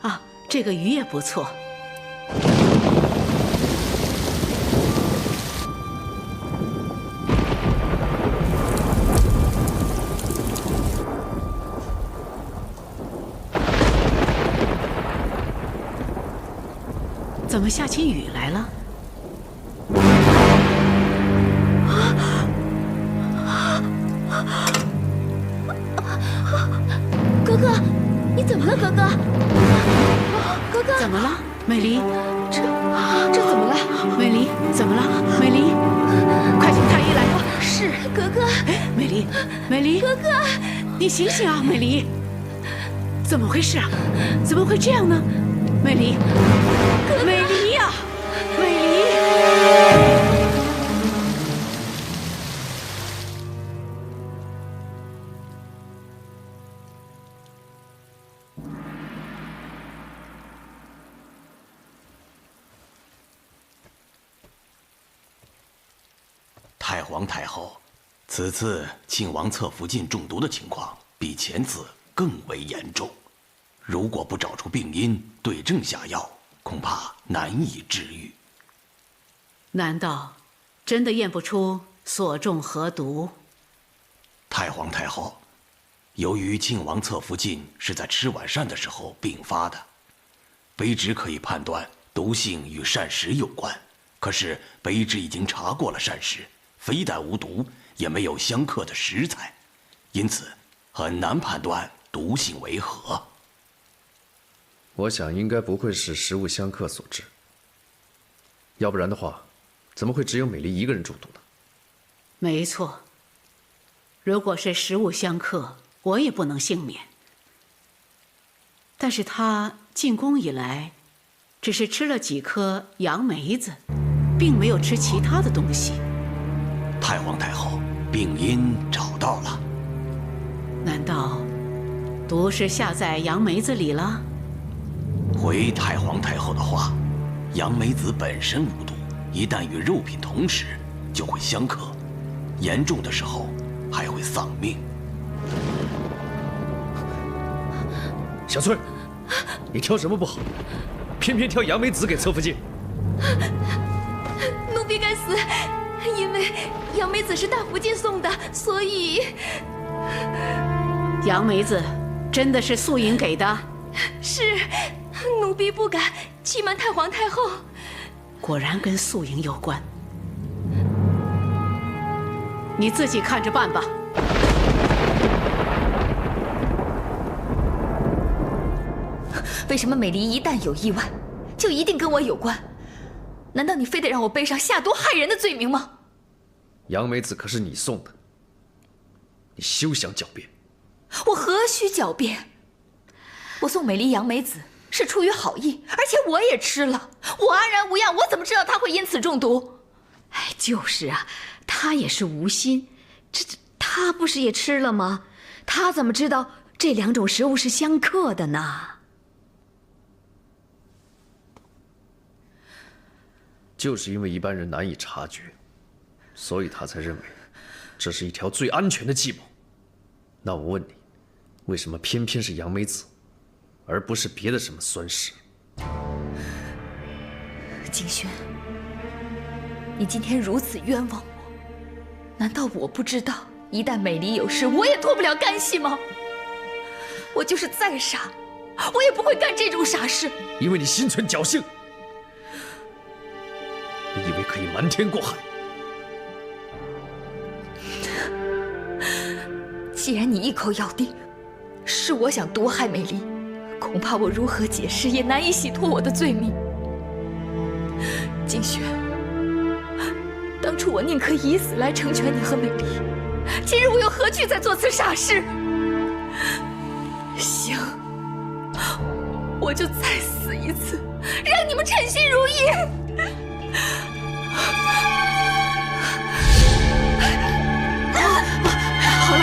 啊，这个鱼也不错。怎么下起雨来了？格格，你怎么了，格格？格格，怎么了，美离？这怎么了？美离，怎么了？美离，快请太医来吧。是格格。美离，美离，格格，你醒醒啊，美离！怎么回事啊？怎么会这样呢？美离，美离呀，美离！太皇太后，此次庆王侧福晋中毒的情况比前次更为严重，如果不找出病因，对症下药，恐怕难以治愈。难道真的验不出所中何毒？太皇太后，由于庆王侧福晋是在吃晚膳的时候并发的，卑职可以判断毒性与膳食有关。可是卑职已经查过了膳食，非但无毒，也没有相克的食材，因此很难判断毒性为何。我想应该不会是食物相克所致，要不然的话，怎么会只有美丽一个人中毒呢？没错，如果是食物相克，我也不能幸免。但是他进宫以来，只是吃了几颗杨梅子，并没有吃其他的东西。太皇太后，病因找到了。难道毒是下在杨梅子里了？回太皇太后的话，杨梅子本身无毒，一旦与肉品同食，就会相克，严重的时候还会丧命。小翠，你挑什么不好，偏偏挑杨梅子给侧福晋？奴婢该死，因为杨梅子是大福晋送的，所以杨梅子真的是素莹给的？是，奴婢不敢欺瞒太皇太后。果然跟素莹有关，你自己看着办吧。为什么美离一旦有意外，就一定跟我有关？难道你非得让我背上下毒害人的罪名吗？杨梅子可是你送的，你休想狡辩。我何须狡辩？我送美离杨梅子是出于好意，而且我也吃了，我安然无恙，我怎么知道她会因此中毒？哎，就是啊，他也是无心，他不是也吃了吗？他怎么知道这两种食物是相克的呢？就是因为一般人难以察觉，所以他才认为这是一条最安全的计谋。那我问你，为什么偏偏是杨梅子，而不是别的什么酸食？景轩，你今天如此冤枉我，难道我不知道，一旦美离有事，我也脱不了干系吗？我就是再傻，我也不会干这种傻事。因为你心存侥幸，你以为可以瞒天过海。既然你一口咬定是我想毒害美离，恐怕我如何解释也难以洗脱我的罪名。景轩，当初我宁可以死来成全你和美离，今日我又何惧再做此傻事？行，我就再死一次，让你们称心如意。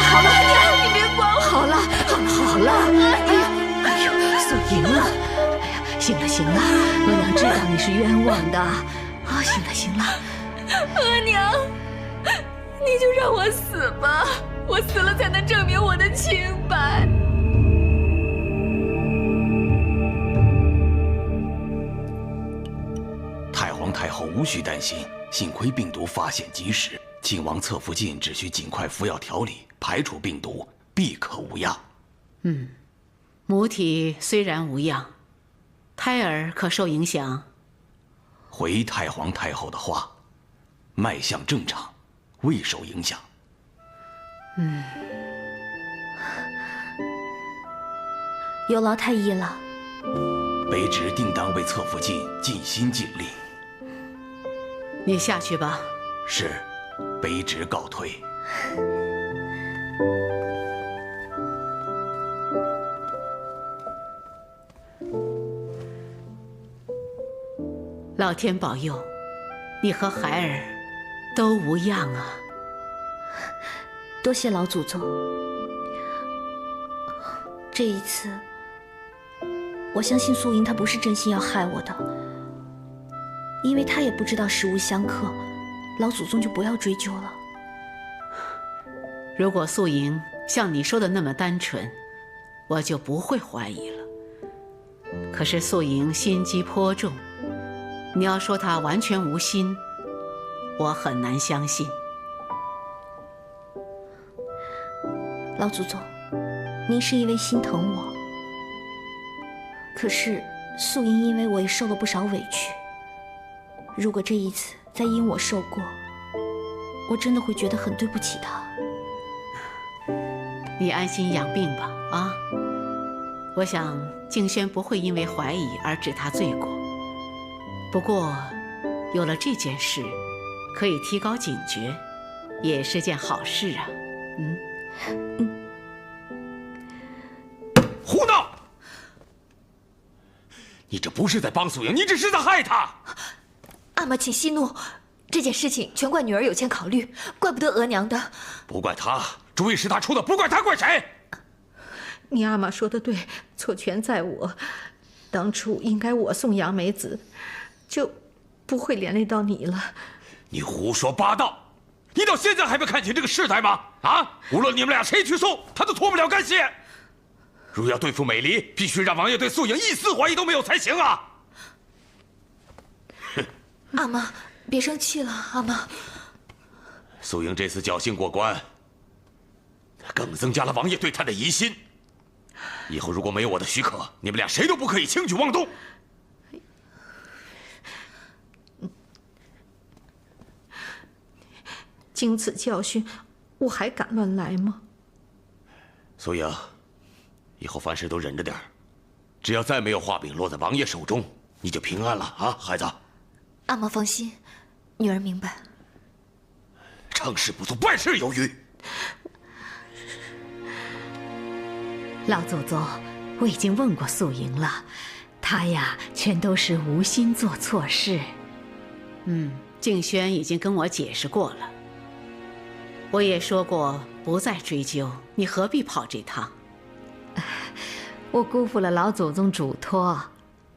好了，你别管我。好了，哎呦，素莹了，哎呀，行了，额娘知道你是冤枉的，啊，行了，额娘，你就让我死吧，我死了才能证明我的清白。太皇太后无需担心，幸亏病毒发现及时，靖王侧福晋只需尽快服药调理，排除病毒，必可无恙。母体虽然无恙，胎儿可受影响？回太皇太后的话，脉象正常，未受影响。有劳太医了。卑职定当为侧福晋尽心尽力。你下去吧。是，卑职告退。老天保佑，你和孩儿都无恙啊！多谢老祖宗。这一次，我相信素莹她不是真心要害我的，因为她也不知道食物相克，老祖宗就不要追究了。如果素莹像你说的那么单纯，我就不会怀疑了。可是素莹心机颇重，你要说她完全无心，我很难相信。老祖宗，您是因为心疼我，可是素莹因为我也受了不少委屈。如果这一次再因我受过，我真的会觉得很对不起她。你安心养病吧，啊！我想静轩不会因为怀疑而治他罪过。不过，有了这件事，可以提高警觉，也是件好事啊。胡闹！你这不是在帮素莹，你只是在害她。阿玛，请息怒，这件事情全怪女儿有欠考虑，怪不得额娘的。不怪她，主意是她出的，不怪她，怪谁？你阿玛说的对，错全在我。当初应该我送杨梅子，就不会连累到你了。你胡说八道！你到现在还没看清这个世态吗？啊！无论你们俩谁去送，他都脱不了干系。如要对付美离，必须让王爷对素莹一丝怀疑都没有才行啊！阿玛，别生气了，阿玛。素莹这次侥幸过关，更增加了王爷对她的疑心。以后如果没有我的许可，你们俩谁都不可以轻举妄动。经此教训，我还敢乱来吗？素莹，以后凡事都忍着点儿，只要再没有画饼落在王爷手中，你就平安了啊，孩子。阿玛放心，女儿明白。成事不足，败事有余。老祖宗，我已经问过素莹了，她呀，全都是无心做错事。静轩已经跟我解释过了，我也说过不再追究，你何必跑这趟？我辜负了老祖宗嘱托，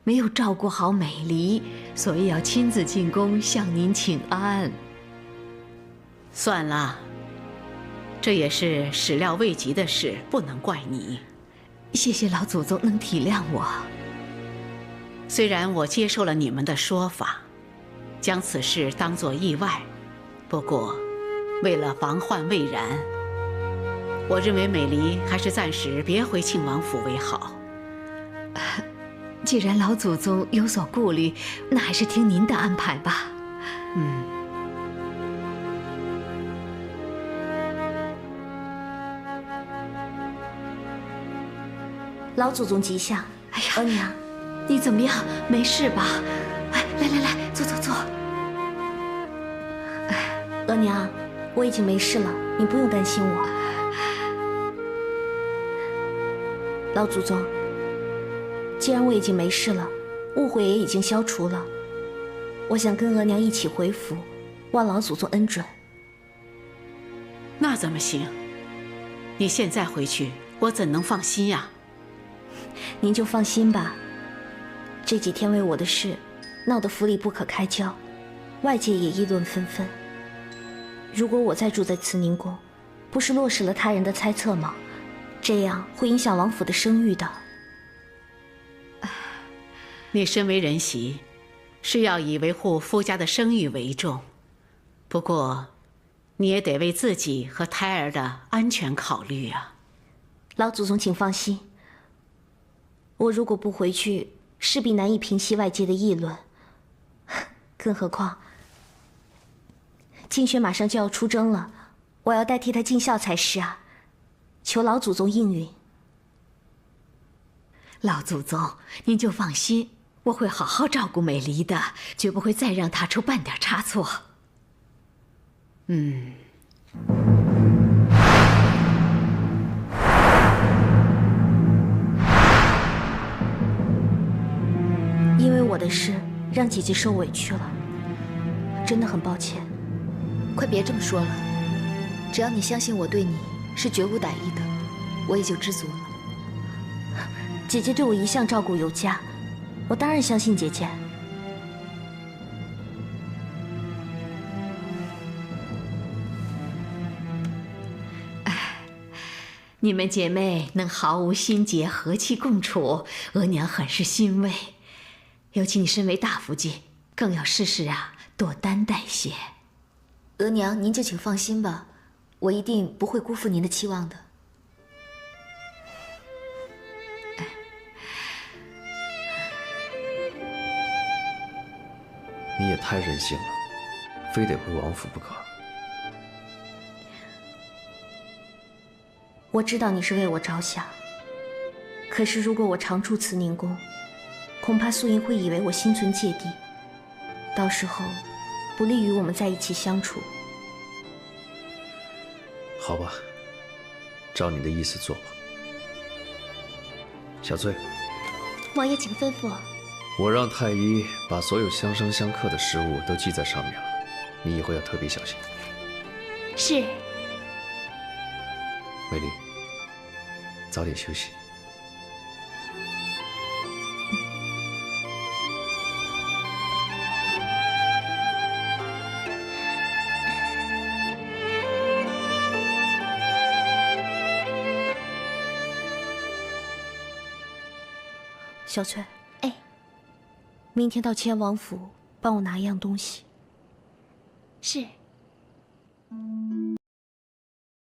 没有照顾好美离，所以要亲自进宫向您请安。算了，这也是始料未及的事，不能怪你。谢谢老祖宗能体谅我。虽然我接受了你们的说法，将此事当作意外。不过，为了防患未然，我认为美离还是暂时别回庆王府为好。既然老祖宗有所顾虑，那还是听您的安排吧。老祖宗吉祥。哎呀，额娘，你怎么样？没事吧？哎，来，坐。额娘，我已经没事了，你不用担心我。老祖宗，既然我已经没事了，误会也已经消除了，我想跟额娘一起回府，望老祖宗恩准。那怎么行？你现在回去，我怎能放心呀？您就放心吧。这几天为我的事，闹得府里不可开交，外界也议论纷纷。如果我再住在慈宁宫，不是落实了他人的猜测吗？这样会影响王府的声誉的。你身为人媳，是要以维护夫家的声誉为重。不过，你也得为自己和胎儿的安全考虑啊。老祖宗请放心，我如果不回去，势必难以平息外界的议论。更何况，静轩马上就要出征了，我要代替他尽孝才是啊！求老祖宗应允。老祖宗，您就放心，我会好好照顾美离的，绝不会再让她出半点差错。因为我的事让姐姐受委屈了，真的很抱歉。快别这么说了，只要你相信我对你是绝无歹意的，我也就知足了。姐姐对我一向照顾有加，我当然相信姐姐。你们姐妹能毫无心结，和气共处，额娘很是欣慰。尤其你身为大福晋，更要事事多担待些。额娘，您就请放心吧，我一定不会辜负您的期望的。你也太任性了，非得回王府不可。我知道你是为我着想，可是如果我常驻慈宁宫，恐怕素英会以为我心存芥蒂，到时候不利于我们在一起相处。好吧，照你的意思做吧。小翠，王爷请吩咐。我让太医把所有相生相克的食物都记在上面了，你以后要特别小心。是。美丽，早点休息。小翠，明天到千王府帮我拿一样东西。是。